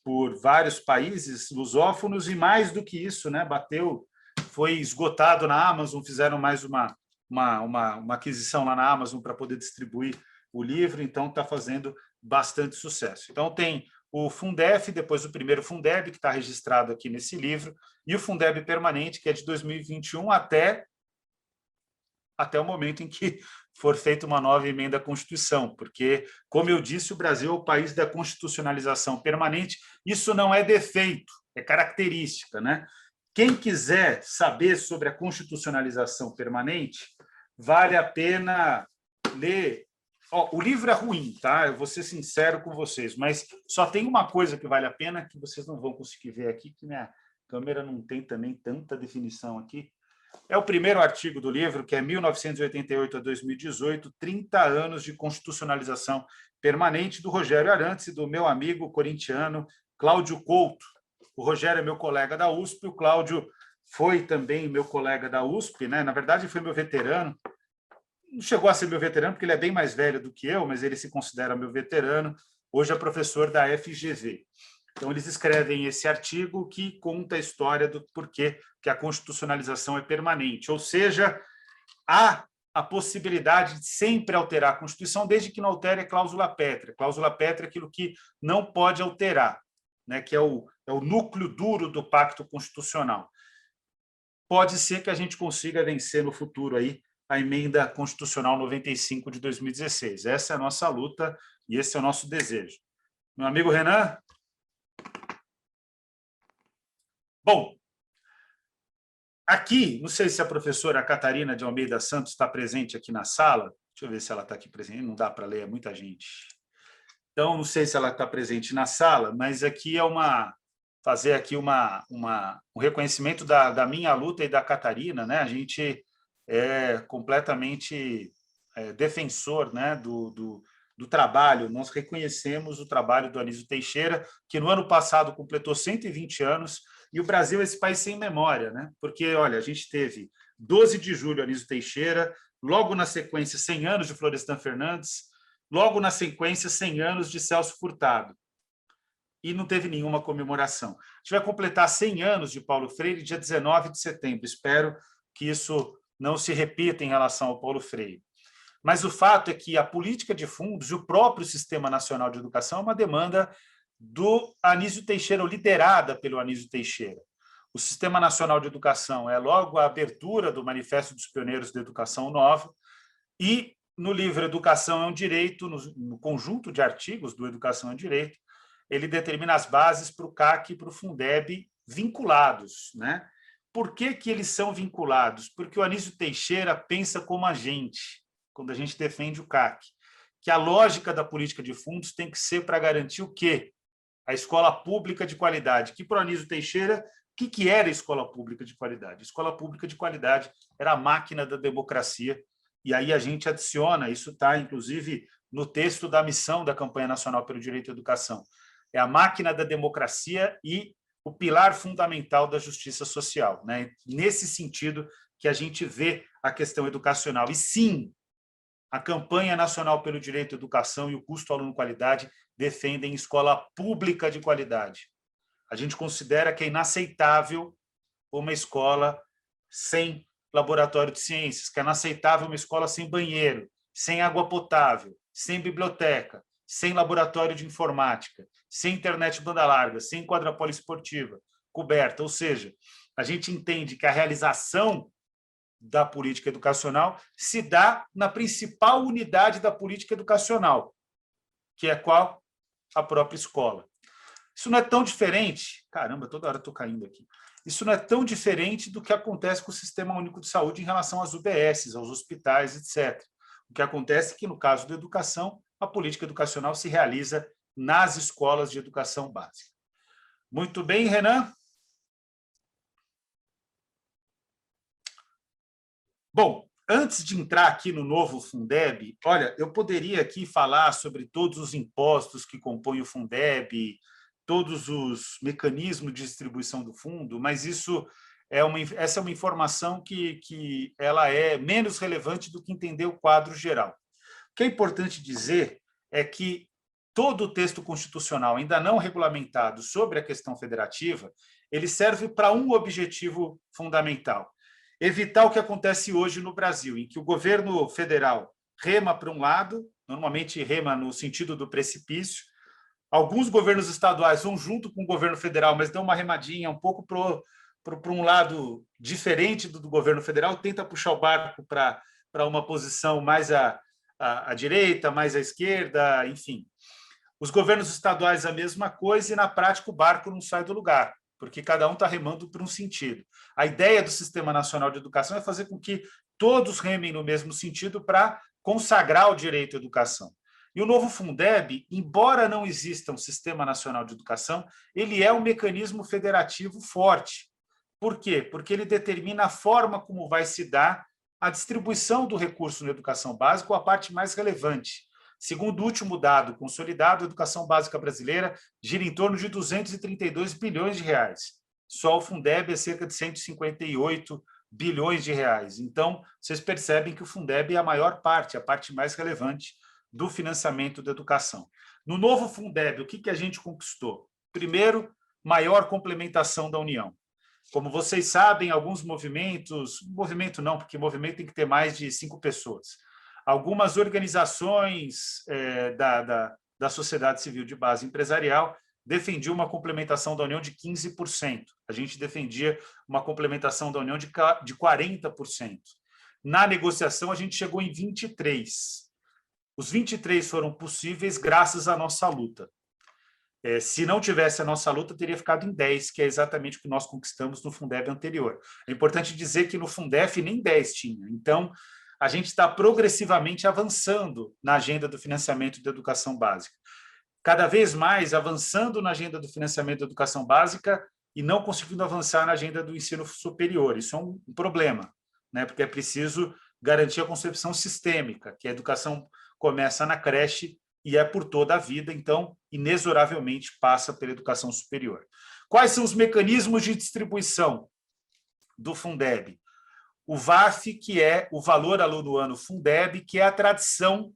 por vários países lusófonos, e mais do que isso, né, foi esgotado na Amazon, fizeram mais uma aquisição lá na Amazon para poder distribuir o livro, então está fazendo bastante sucesso. Então tem o Fundef, depois o primeiro Fundeb, que está registrado aqui nesse livro, e o Fundeb permanente, que é de 2021 até o momento em que for feita uma nova emenda à Constituição, porque, como eu disse, o Brasil é o país da constitucionalização permanente. Isso não é defeito, é característica, né? Quem quiser saber sobre a constitucionalização permanente, vale a pena ler Ó, o livro é ruim, tá? Eu vou ser sincero com vocês, mas só tem uma coisa que vale a pena, que vocês não vão conseguir ver aqui, que minha câmera não tem também tanta definição aqui. É o primeiro artigo do livro, que é 1988 a 2018, 30 anos de constitucionalização permanente, do Rogério Arantes e do meu amigo corintiano Cláudio Couto. O Rogério é meu colega da USP, o Cláudio foi também meu colega da USP, né? Na verdade, foi meu veterano. Não chegou a ser meu veterano, porque ele é bem mais velho do que eu, mas ele se considera meu veterano. Hoje é professor da FGV. Então, eles escrevem esse artigo que conta a história do porquê que a constitucionalização é permanente. Ou seja, há a possibilidade de sempre alterar a Constituição, desde que não altere a cláusula pétrea. Cláusula pétrea é aquilo que não pode alterar, né, que é o núcleo duro do pacto constitucional. Pode ser que a gente consiga vencer no futuro aí a emenda constitucional 95 de 2016. Essa é a nossa luta e esse é o nosso desejo. Meu amigo Renan? Bom, aqui, não sei se a professora Catarina de Almeida Santos está presente aqui na sala. Deixa eu ver se ela está aqui presente. Não dá para ler, é muita gente. Então, não sei se ela está presente na sala, mas aqui é fazer aqui um reconhecimento da minha luta e da Catarina, né? A gente é completamente defensor, né, do trabalho. Nós reconhecemos o trabalho do Anísio Teixeira, que no ano passado completou 120 anos, e o Brasil é esse país sem memória, né? Porque, olha, a gente teve 12 de julho, Anísio Teixeira, logo na sequência, 100 anos de Florestan Fernandes, logo na sequência, 100 anos de Celso Furtado. E não teve nenhuma comemoração. A gente vai completar 100 anos de Paulo Freire dia 19 de setembro. Espero que isso não se repita em relação ao Paulo Freire. Mas o fato é que a política de fundos e o próprio Sistema Nacional de Educação é uma demanda do Anísio Teixeira, liderada pelo Anísio Teixeira. O Sistema Nacional de Educação é logo a abertura do Manifesto dos Pioneiros da Educação Nova, e no livro Educação é um Direito, no conjunto de artigos do Educação é um Direito, ele determina as bases para o CAC e para o Fundeb vinculados, né? Por que eles são vinculados? Porque o Anísio Teixeira pensa como a gente, quando a gente defende o CAC, que a lógica da política de fundos tem que ser para garantir o quê? A escola pública de qualidade. Que para o Anísio Teixeira, o que era a escola pública de qualidade? A escola pública de qualidade era a máquina da democracia, e aí a gente adiciona, isso está inclusive no texto da missão da Campanha Nacional pelo Direito à Educação, é a máquina da democracia e o pilar fundamental da justiça social, né? Nesse sentido que a gente vê a questão educacional. E sim, a Campanha Nacional pelo Direito à Educação e o Custo Aluno-Qualidade defendem escola pública de qualidade. A gente considera que é inaceitável uma escola sem laboratório de ciências, que é inaceitável uma escola sem banheiro, sem água potável, sem biblioteca, sem laboratório de informática, sem internet banda larga, sem quadra poliesportiva coberta. Ou seja, a gente entende que a realização da política educacional se dá na principal unidade da política educacional, que é qual? A própria escola. Isso não é tão diferente... Caramba, toda hora estou caindo aqui. Isso não é tão diferente do que acontece com o Sistema Único de Saúde em relação às UBSs, aos hospitais, etc. O que acontece é que, no caso da educação, a política educacional se realiza nas escolas de educação básica. Muito bem, Renan? Bom, antes de entrar aqui no novo Fundeb, olha, eu poderia aqui falar sobre todos os impostos que compõem o Fundeb, todos os mecanismos de distribuição do fundo, mas essa é uma informação que ela é menos relevante do que entender o quadro geral. O que é importante dizer é que todo o texto constitucional ainda não regulamentado sobre a questão federativa, ele serve para um objetivo fundamental: evitar o que acontece hoje no Brasil, em que o governo federal rema para um lado, normalmente rema no sentido do precipício, alguns governos estaduais vão junto com o governo federal, mas dão uma remadinha um pouco para um lado diferente do governo federal, tenta puxar o barco para uma posição mais à direita, mais à esquerda, enfim. Os governos estaduais a mesma coisa, e na prática o barco não sai do lugar, porque cada um está remando por um sentido. A ideia do Sistema Nacional de Educação é fazer com que todos remem no mesmo sentido para consagrar o direito à educação. E o novo Fundeb, embora não exista um Sistema Nacional de Educação, ele é um mecanismo federativo forte. Por quê? Porque ele determina a forma como vai se dar a distribuição do recurso na educação básica, ou a parte mais relevante. Segundo o último dado consolidado, a educação básica brasileira gira em torno de 232 bilhões de reais. Só o Fundeb é cerca de 158 bilhões de reais. Então, vocês percebem que o Fundeb é a maior parte, a parte mais relevante do financiamento da educação. No novo Fundeb, o que a gente conquistou? Primeiro, maior complementação da União. Como vocês sabem, alguns movimento não, porque movimento tem que ter mais de 5 pessoas. Algumas organizações da sociedade civil de base empresarial defendiam uma complementação da União de 15%. A gente defendia uma complementação da União de 40%. Na negociação, a gente chegou em 23%. Os 23 foram possíveis graças à nossa luta. Se não tivesse a nossa luta, teria ficado em 10, que é exatamente o que nós conquistamos no Fundeb anterior. É importante dizer que no Fundef nem 10 tinha. Então, a gente está progressivamente avançando na agenda do financiamento da educação básica. Cada vez mais avançando na agenda do financiamento da educação básica e não conseguindo avançar na agenda do ensino superior. Isso é um problema, né? Porque é preciso garantir a concepção sistêmica, que a educação começa na creche e é por toda a vida, então, inexoravelmente passa pela educação superior. Quais são os mecanismos de distribuição do Fundeb? O VAF, que é o Valor Aluno Ano Fundeb, que é a tradição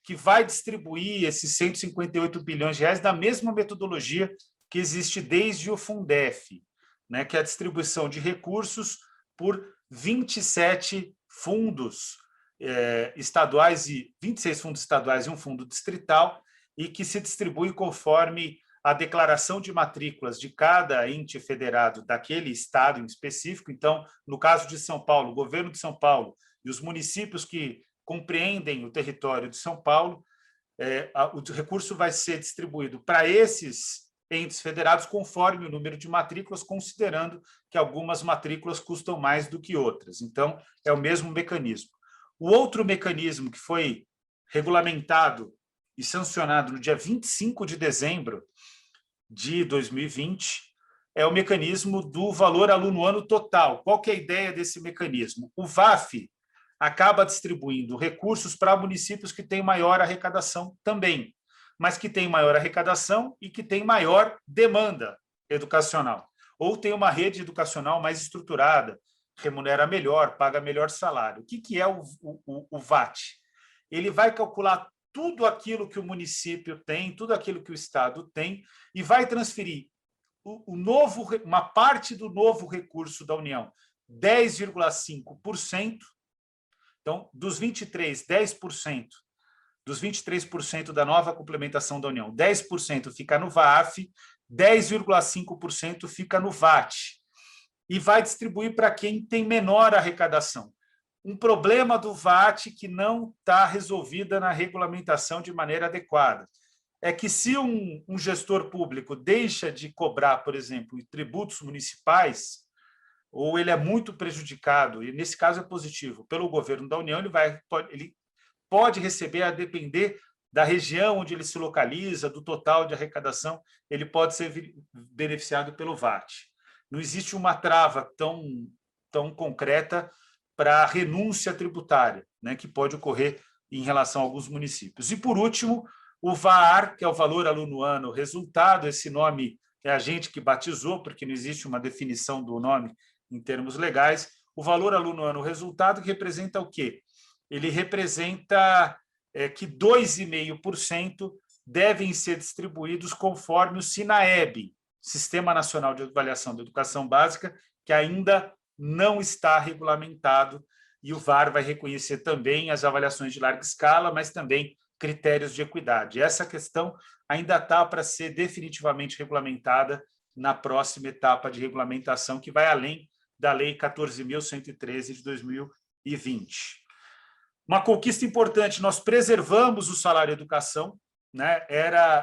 que vai distribuir esses 158 bilhões de reais da mesma metodologia que existe desde o Fundef, né, que é a distribuição de recursos por 27 fundos estaduais e 26 fundos estaduais e um fundo distrital, e que se distribui conforme a declaração de matrículas de cada ente federado daquele estado em específico. Então, no caso de São Paulo, o governo de São Paulo e os municípios que compreendem o território de São Paulo, o recurso vai ser distribuído para esses entes federados conforme o número de matrículas, considerando que algumas matrículas custam mais do que outras. Então, é o mesmo mecanismo. O outro mecanismo que foi regulamentado e sancionado no dia 25 de dezembro de 2020 é o mecanismo do valor aluno ano total. Qual que é a ideia desse mecanismo? O VAF acaba distribuindo recursos para municípios que têm maior arrecadação também, mas que têm maior arrecadação e que têm maior demanda educacional, ou tem uma rede educacional mais estruturada, remunera melhor, paga melhor salário. O que é o VAT? Ele vai calcular tudo aquilo que o município tem, tudo aquilo que o Estado tem, e vai transferir uma parte do novo recurso da União, 10,5%. Então, dos 23, 10%, dos 23% da nova complementação da União, 10% fica no VAF, 10,5% fica no VAT. E vai distribuir para quem tem menor arrecadação. Um problema do VAT que não está resolvida na regulamentação de maneira adequada é que, se um gestor público deixa de cobrar, por exemplo, tributos municipais, ou ele é muito prejudicado, e nesse caso é positivo, pelo governo da União, ele pode receber, a depender da região onde ele se localiza, do total de arrecadação, ele pode ser beneficiado pelo VAT. Não existe uma trava tão concreta para a renúncia tributária, né, que pode ocorrer em relação a alguns municípios. E, por último, o VAR, que é o valor aluno ano resultado. Esse nome é a gente que batizou, porque não existe uma definição do nome em termos legais. O valor aluno ano resultado, que representa o quê? Ele representa que 2,5% devem ser distribuídos conforme o SINAEB, Sistema Nacional de Avaliação da Educação Básica, que ainda não está regulamentado, e o VAR vai reconhecer também as avaliações de larga escala, mas também critérios de equidade. Essa questão ainda está para ser definitivamente regulamentada na próxima etapa de regulamentação, que vai além da Lei 14.113 de 2020. Uma conquista importante: nós preservamos o salário educação, né?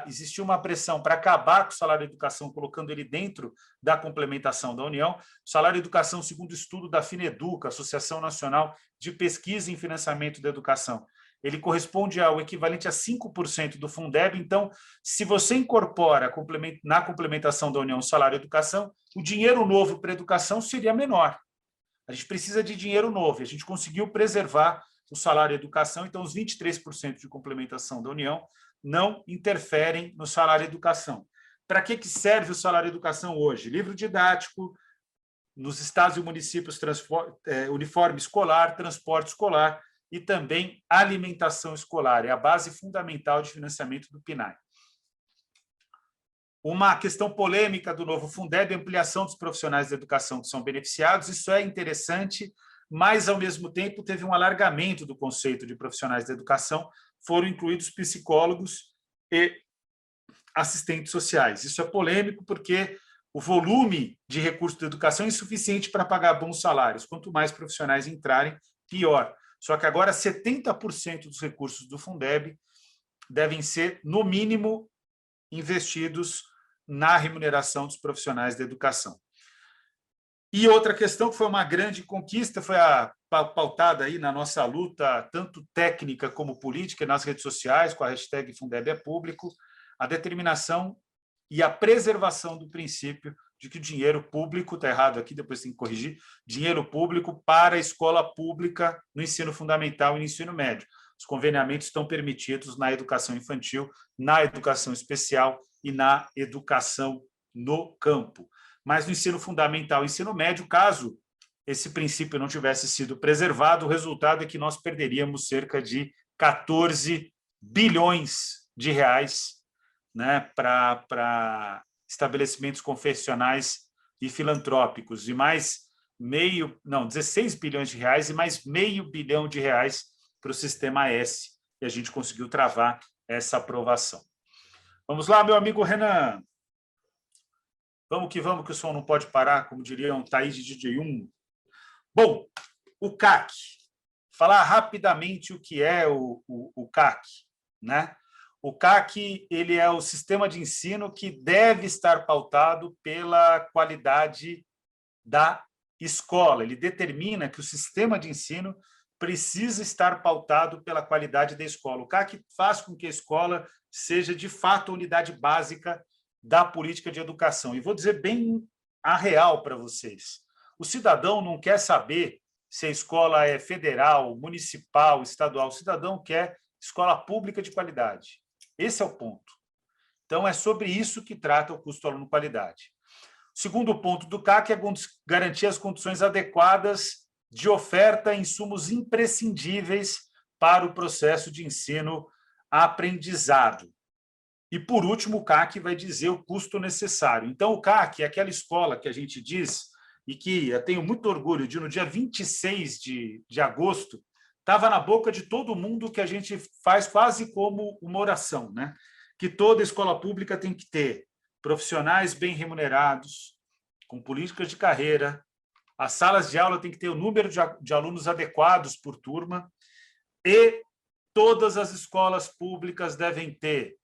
Existia uma pressão para acabar com o salário educação, colocando ele dentro da complementação da União. O salário educação, segundo o estudo da FINEDUC, Associação Nacional de Pesquisa em Financiamento da Educação, ele corresponde ao equivalente a 5% do Fundeb. Então, se você incorpora na complementação da União Salário e Educação, o dinheiro novo para a educação seria menor. A gente precisa de dinheiro novo. A gente conseguiu preservar o salário e educação, então os 23% de complementação da União não interferem no salário e educação. Para que serve o salário e educação hoje? Livro didático, nos estados e municípios, uniforme escolar, transporte escolar e também alimentação escolar. É a base fundamental de financiamento do PNAE. Uma questão polêmica do novo Fundeb é a ampliação dos profissionais da educação que são beneficiados. Isso é interessante, mas, ao mesmo tempo, teve um alargamento do conceito de profissionais da educação. Foram incluídos psicólogos e assistentes sociais. Isso é polêmico porque o volume de recursos da educação é insuficiente para pagar bons salários. Quanto mais profissionais entrarem, pior. Só que agora 70% dos recursos do Fundeb devem ser, no mínimo, investidos na remuneração dos profissionais da educação. E outra questão que foi uma grande conquista, foi pautada aí na nossa luta, tanto técnica como política, nas redes sociais, com a hashtag Fundeb é Público, a determinação e a preservação do princípio de que o dinheiro público, está errado aqui, depois tem que corrigir, dinheiro público para a escola pública no ensino fundamental e no ensino médio. Os conveniamentos estão permitidos na educação infantil, na educação especial e na educação no campo. Mas no ensino fundamental e ensino médio, caso esse princípio não tivesse sido preservado, o resultado é que nós perderíamos cerca de 14 bilhões de reais, né, para estabelecimentos confessionais e filantrópicos, e mais 16 bilhões de reais e mais meio bilhão de reais para o Sistema S, e a gente conseguiu travar essa aprovação. Vamos lá, meu amigo Renan. Vamos, que o som não pode parar, como diria um Thaís de DJ1. Bom, o CAC. Falar rapidamente o que é o CAC, né? O CAC, ele é o sistema de ensino que deve estar pautado pela qualidade da escola. Ele determina que o sistema de ensino precisa estar pautado pela qualidade da escola. O CAC faz com que a escola seja, de fato, a unidade básica da política de educação. E vou dizer bem a real para vocês. O cidadão não quer saber se a escola é federal, municipal, estadual. O cidadão quer escola pública de qualidade. Esse é o ponto. Então, é sobre isso que trata o custo aluno qualidade. O segundo ponto do CAC é garantir as condições adequadas de oferta e insumos imprescindíveis para o processo de ensino-aprendizado. E, por último, o CAC vai dizer o custo necessário. Então, o CAC é aquela escola que a gente diz, e que eu tenho muito orgulho de, no dia 26 de agosto, estava na boca de todo mundo, que a gente faz quase como uma oração, né? Que toda escola pública tem que ter profissionais bem remunerados, com políticas de carreira, as salas de aula têm que ter o número de alunos adequados por turma, e todas as escolas públicas devem ter,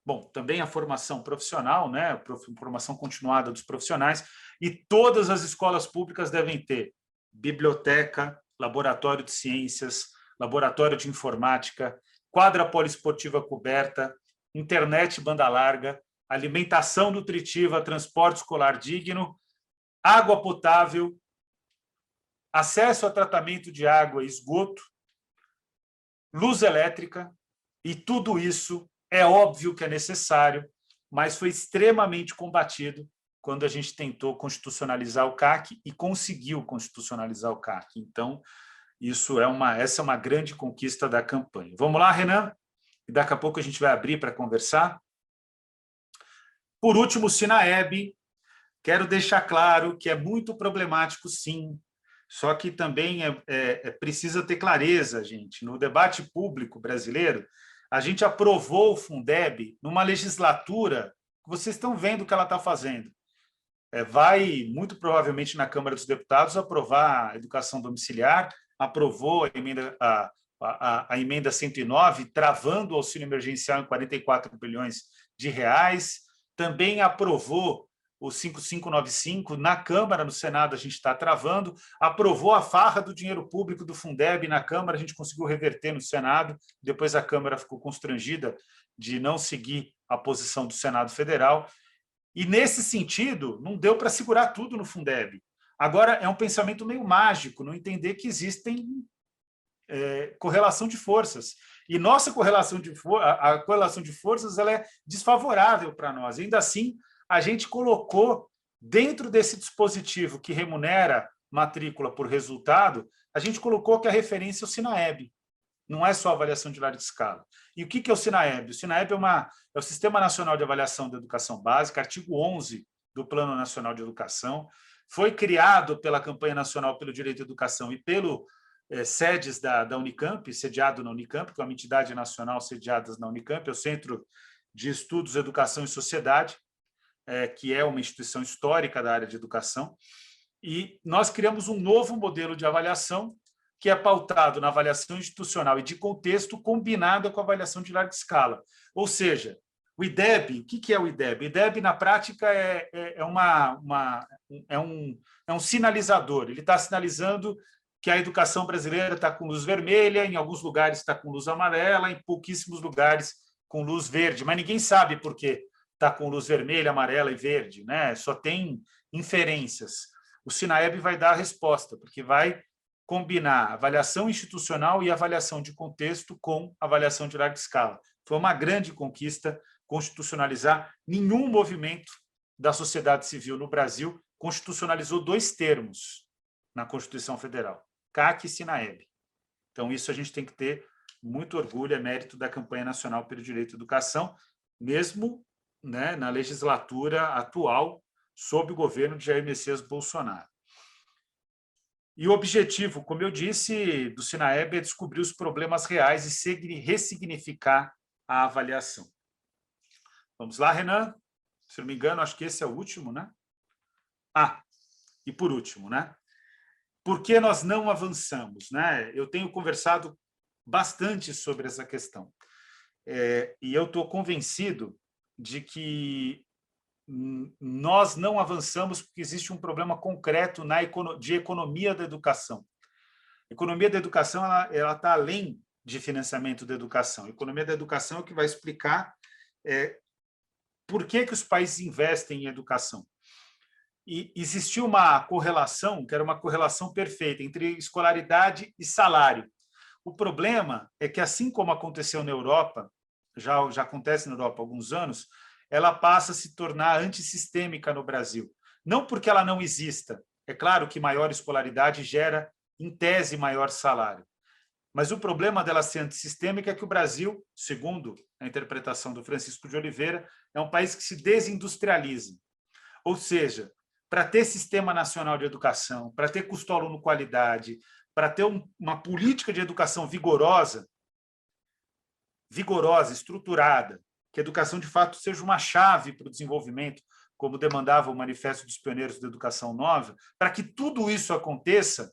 bom, também a formação profissional, né? A formação continuada dos profissionais, e todas as escolas públicas devem ter biblioteca, laboratório de ciências, laboratório de informática, quadra poliesportiva coberta, internet banda larga, alimentação nutritiva, transporte escolar digno, água potável, acesso a tratamento de água e esgoto, luz elétrica, e tudo isso é óbvio que é necessário, mas foi extremamente combatido quando a gente tentou constitucionalizar o CAC e conseguiu constitucionalizar o CAC. Então, essa é uma grande conquista da campanha. Vamos lá, Renan? E daqui a pouco a gente vai abrir para conversar. Por último, o Sinaeb. Quero deixar claro que é muito problemático, sim, só que também precisa ter clareza, gente. No debate público brasileiro, a gente aprovou o Fundeb numa legislatura que vocês estão vendo o que ela está fazendo. Vai, muito provavelmente, na Câmara dos Deputados, aprovar a educação domiciliar, aprovou a emenda 109, travando o auxílio emergencial em 44 bilhões de reais, também aprovou o 5595, na Câmara, no Senado a gente está travando, aprovou a farra do dinheiro público do Fundeb na Câmara, a gente conseguiu reverter no Senado, depois a Câmara ficou constrangida de não seguir a posição do Senado Federal, e nesse sentido não deu para segurar tudo no Fundeb. Agora é um pensamento meio mágico, não entender que existem correlação de forças. E nossa correlação a correlação de forças ela é desfavorável para nós. Ainda assim, a gente colocou dentro desse dispositivo que remunera matrícula por resultado, a gente colocou que a referência é o SINAEB. Não é só avaliação de larga escala. E o que é o SINAEB? O SINAEB é o Sistema Nacional de Avaliação da Educação Básica, artigo 11 do Plano Nacional de Educação. Foi criado pela Campanha Nacional pelo Direito à Educação e pelo sedes da Unicamp, sediado na Unicamp, que é uma entidade nacional sediada na Unicamp, é o Centro de Estudos, Educação e Sociedade, que é uma instituição histórica da área de educação, e nós criamos um novo modelo de avaliação que é pautado na avaliação institucional e de contexto combinada com a avaliação de larga escala. Ou seja, o IDEB, o que é o IDEB? O IDEB, na prática, é um sinalizador, ele está sinalizando que a educação brasileira está com luz vermelha, em alguns lugares está com luz amarela, em pouquíssimos lugares com luz verde, mas ninguém sabe por que está com luz vermelha, amarela e verde, né? Só tem inferências. O SINAEB vai dar a resposta, porque vai combinar avaliação institucional e avaliação de contexto com avaliação de larga escala. Foi uma grande conquista constitucionalizar. Nenhum movimento da sociedade civil no Brasil constitucionalizou 2 termos na Constituição Federal, CAC e SINAEB. Então, isso a gente tem que ter muito orgulho, é mérito da Campanha Nacional pelo Direito à Educação, mesmo, né, na legislatura atual, sob o governo de Jair Messias Bolsonaro. E o objetivo, como eu disse, do SINAEB é descobrir os problemas reais e ressignificar a avaliação. Vamos lá, Renan? Se não me engano, acho que esse é o último, né? E por último, né? Por que nós não avançamos, né? Eu tenho conversado bastante sobre essa questão. E eu estou convencido de que nós não avançamos porque existe um problema concreto de economia da educação. A economia da educação ela está além de financiamento da educação. A economia da educação é o que vai explicar por que os países investem em educação. E existiu uma correlação, que era uma correlação perfeita, entre escolaridade e salário. O problema é que, assim como aconteceu na Europa, já acontece na Europa há alguns anos, ela passa a se tornar antissistêmica no Brasil. Não porque ela não exista. É claro que maior escolaridade gera, em tese, maior salário. Mas o problema dela ser antissistêmica é que o Brasil, segundo a interpretação do Francisco de Oliveira, é um país que se desindustrializa. Ou seja, para ter sistema nacional de educação, para ter custo-aluno qualidade, para ter uma política de educação vigorosa, estruturada, que a educação, de fato, seja uma chave para o desenvolvimento, como demandava o Manifesto dos Pioneiros da Educação Nova, para que tudo isso aconteça,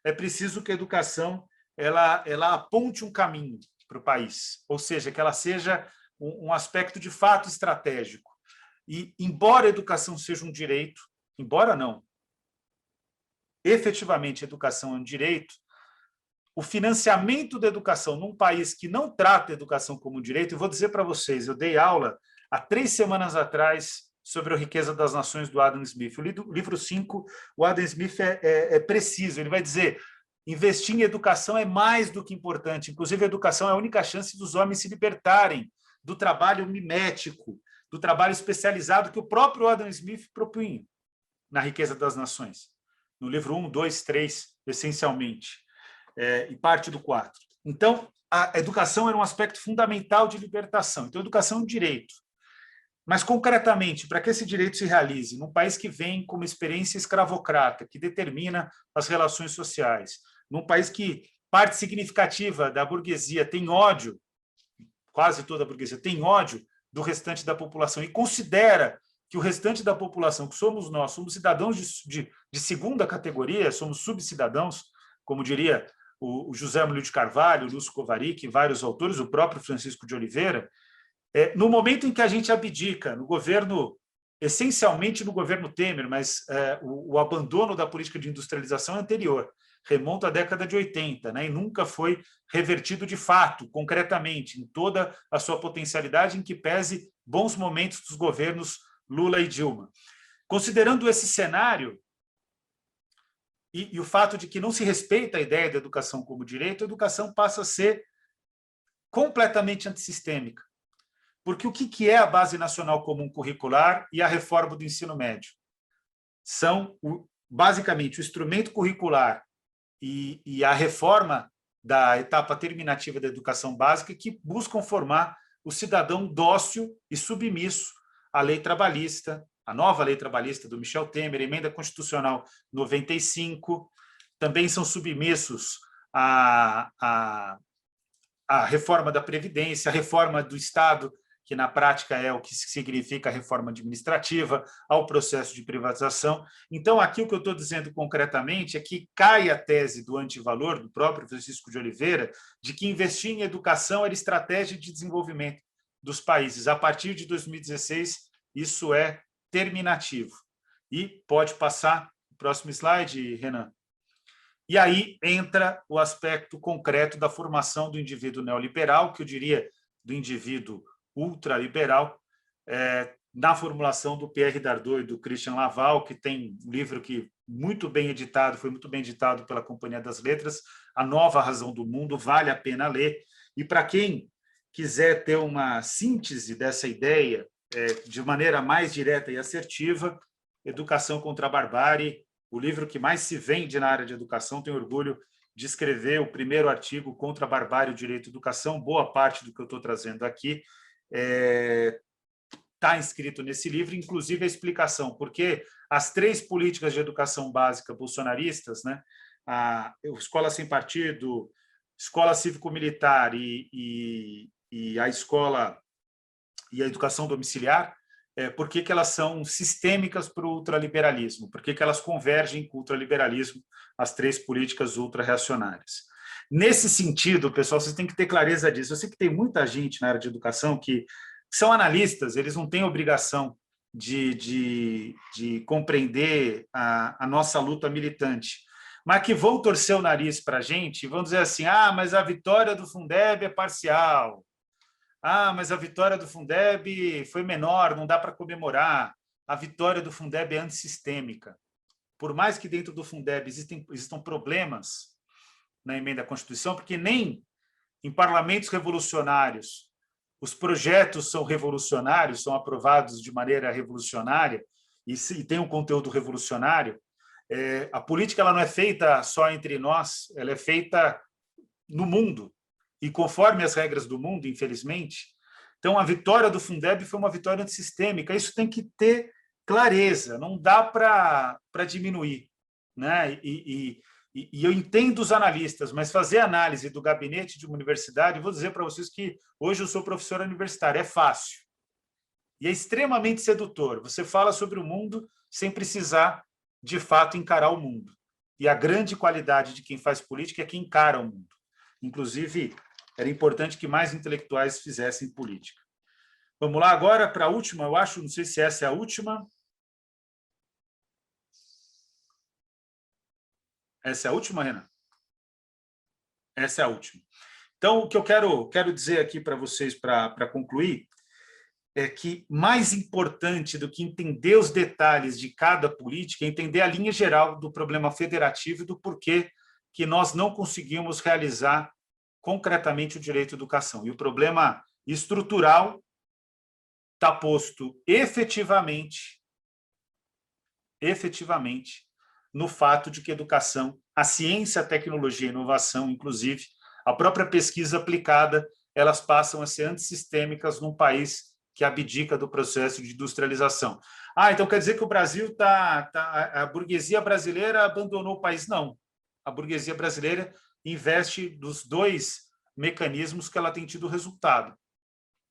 é preciso que a educação ela aponte um caminho para o país, ou seja, que ela seja um aspecto de fato estratégico. E, embora a educação seja um direito, embora não, efetivamente a educação é um direito, o financiamento da educação num país que não trata a educação como direito, eu vou dizer para vocês, eu dei aula há 3 semanas atrás sobre a riqueza das nações do Adam Smith. O livro 5, o Adam Smith é preciso, ele vai dizer, investir em educação é mais do que importante, inclusive a educação é a única chance dos homens se libertarem do trabalho mimético, do trabalho especializado que o próprio Adam Smith propunha na riqueza das nações, no livro 1, 2, 3, essencialmente. E parte do 4. Então, a educação era um aspecto fundamental de libertação. Então, a educação é um direito. Mas, concretamente, para que esse direito se realize num país que vem com uma experiência escravocrata, que determina as relações sociais, num país que parte significativa da burguesia tem ódio, quase toda a burguesia tem ódio do restante da população e considera que o restante da população, que somos nós, somos cidadãos de segunda categoria, somos subcidadãos, como diria o José Múlio de Carvalho, o Lúcio Kovarik, vários autores, o próprio Francisco de Oliveira, no momento em que a gente abdica, no governo essencialmente no governo Temer, mas o abandono da política de industrialização é anterior, remonta à década de 80, né, e nunca foi revertido de fato, concretamente, em toda a sua potencialidade, em que pese bons momentos dos governos Lula e Dilma. Considerando esse cenário e o fato de que não se respeita a ideia da educação como direito, a educação passa a ser completamente antissistêmica. Porque o que é a Base Nacional Comum Curricular e a reforma do ensino médio? São, basicamente, o instrumento curricular e a reforma da etapa terminativa da educação básica que buscam formar o cidadão dócil e submisso à lei trabalhista, a nova lei trabalhista do Michel Temer, a emenda constitucional 95, também são submissos à reforma da Previdência, a reforma do Estado, que na prática é o que significa a reforma administrativa, ao processo de privatização. Então, aqui o que eu estou dizendo concretamente é que cai a tese do antivalor, do próprio Francisco de Oliveira, de que investir em educação era estratégia de desenvolvimento dos países. A partir de 2016, isso é terminativo. E pode passar o próximo slide, Renan. E aí entra o aspecto concreto da formação do indivíduo neoliberal, que eu diria do indivíduo ultraliberal, na formulação do Pierre Dardot e do Christian Laval, que tem um livro que muito bem editado, foi muito bem editado pela Companhia das Letras, A Nova Razão do Mundo, vale a pena ler. E para quem quiser ter uma síntese dessa ideia de maneira mais direta e assertiva, Educação contra a Barbárie, o livro que mais se vende na área de educação, tenho orgulho de escrever o primeiro artigo contra a barbárie e o direito à educação. Boa parte do que eu estou trazendo aqui está inscrito nesse livro, inclusive a explicação, porque as 3 políticas de educação básica bolsonaristas, né, a escola sem partido, escola cívico-militar e a escola e a educação domiciliar, por que elas são sistêmicas para o ultraliberalismo, por que elas convergem com o ultraliberalismo, as 3 políticas ultra-reacionárias. Nesse sentido, pessoal, vocês têm que ter clareza disso. Eu sei que tem muita gente na área de educação que são analistas, eles não têm obrigação de compreender a nossa luta militante, mas que vão torcer o nariz para a gente e vão dizer assim, mas a vitória do Fundeb é parcial, mas a vitória do Fundeb foi menor, não dá para comemorar, a vitória do Fundeb é antissistêmica. Por mais que dentro do Fundeb existam problemas na emenda à Constituição, porque nem em parlamentos revolucionários os projetos são revolucionários, são aprovados de maneira revolucionária e tem um conteúdo revolucionário. A política ela não é feita só entre nós, ela é feita no mundo e conforme as regras do mundo, infelizmente. Então, a vitória do Fundeb foi uma vitória antissistêmica. Isso tem que ter clareza, não dá para diminuir, né? E eu entendo os analistas, mas fazer análise do gabinete de uma universidade, vou dizer para vocês que hoje eu sou professor universitário, é fácil. E é extremamente sedutor. Você fala sobre o mundo sem precisar, de fato, encarar o mundo. E a grande qualidade de quem faz política é que encara o mundo. Inclusive, era importante que mais intelectuais fizessem política. Vamos lá agora para a última, eu acho, não sei se essa é a última. Essa é a última, Renan? Essa é a última. Então, o que eu quero dizer aqui para vocês, para concluir, é que mais importante do que entender os detalhes de cada política é entender a linha geral do problema federativo e do porquê que nós não conseguimos realizar concretamente o direito à educação. E o problema estrutural está posto efetivamente no fato de que a educação, a ciência, a tecnologia e a inovação, inclusive, a própria pesquisa aplicada, elas passam a ser antissistêmicas num país que abdica do processo de industrialização. Então quer dizer que o Brasil a burguesia brasileira abandonou o país? Não. A burguesia brasileira investe dos 2 mecanismos que ela tem tido resultado.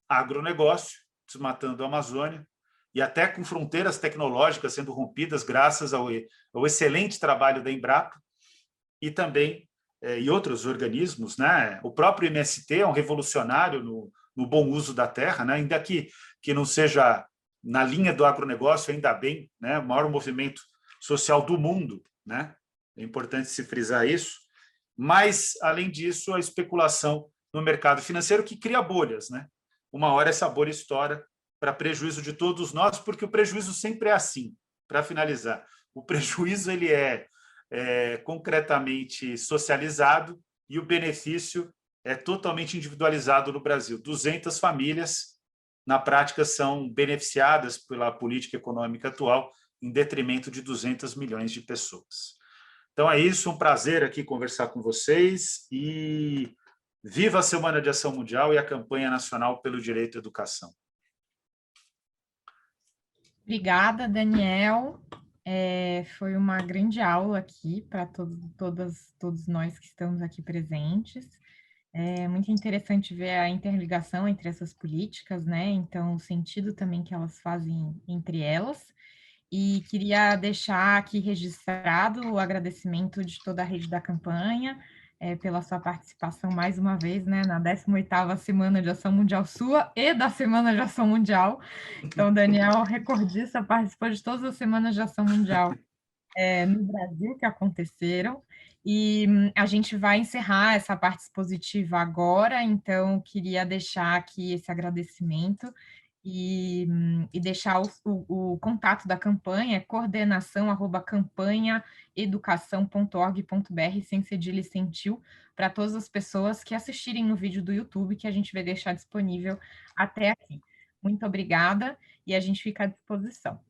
Agronegócio, desmatando a Amazônia, e até com fronteiras tecnológicas sendo rompidas graças ao excelente trabalho da Embrapa e também e outros organismos, né? O próprio MST é um revolucionário no bom uso da terra, né? Ainda que não seja na linha do agronegócio, ainda bem, né? O maior movimento social do mundo, né? É importante se frisar isso. Mas, além disso, a especulação no mercado financeiro que cria bolhas, né? Uma hora essa bolha estoura para prejuízo de todos nós, porque o prejuízo sempre é assim. Para finalizar, o prejuízo ele é concretamente socializado e o benefício é totalmente individualizado no Brasil. 200 famílias, na prática, são beneficiadas pela política econômica atual em detrimento de 200 milhões de pessoas. Então é isso, um prazer aqui conversar com vocês e viva a Semana de Ação Mundial e a campanha nacional pelo direito à educação. Obrigada, Daniel. Foi uma grande aula aqui para todos nós que estamos aqui presentes. É muito interessante ver a interligação entre essas políticas, né? Então, o sentido também que elas fazem entre elas. E queria deixar aqui registrado o agradecimento de toda a rede da campanha, pela sua participação mais uma vez, né, na 18ª Semana de Ação Mundial sua e da Semana de Ação Mundial. Então, Daniel, recordista, participou de todas as Semanas de Ação Mundial no Brasil que aconteceram, e a gente vai encerrar essa parte expositiva agora, então queria deixar aqui esse agradecimento e deixar o contato da campanha, coordenação@campanhaeducação.org.br, sem cedilha e sem tio, para todas as pessoas que assistirem no vídeo do YouTube, que a gente vai deixar disponível até aqui. Muito obrigada, e a gente fica à disposição.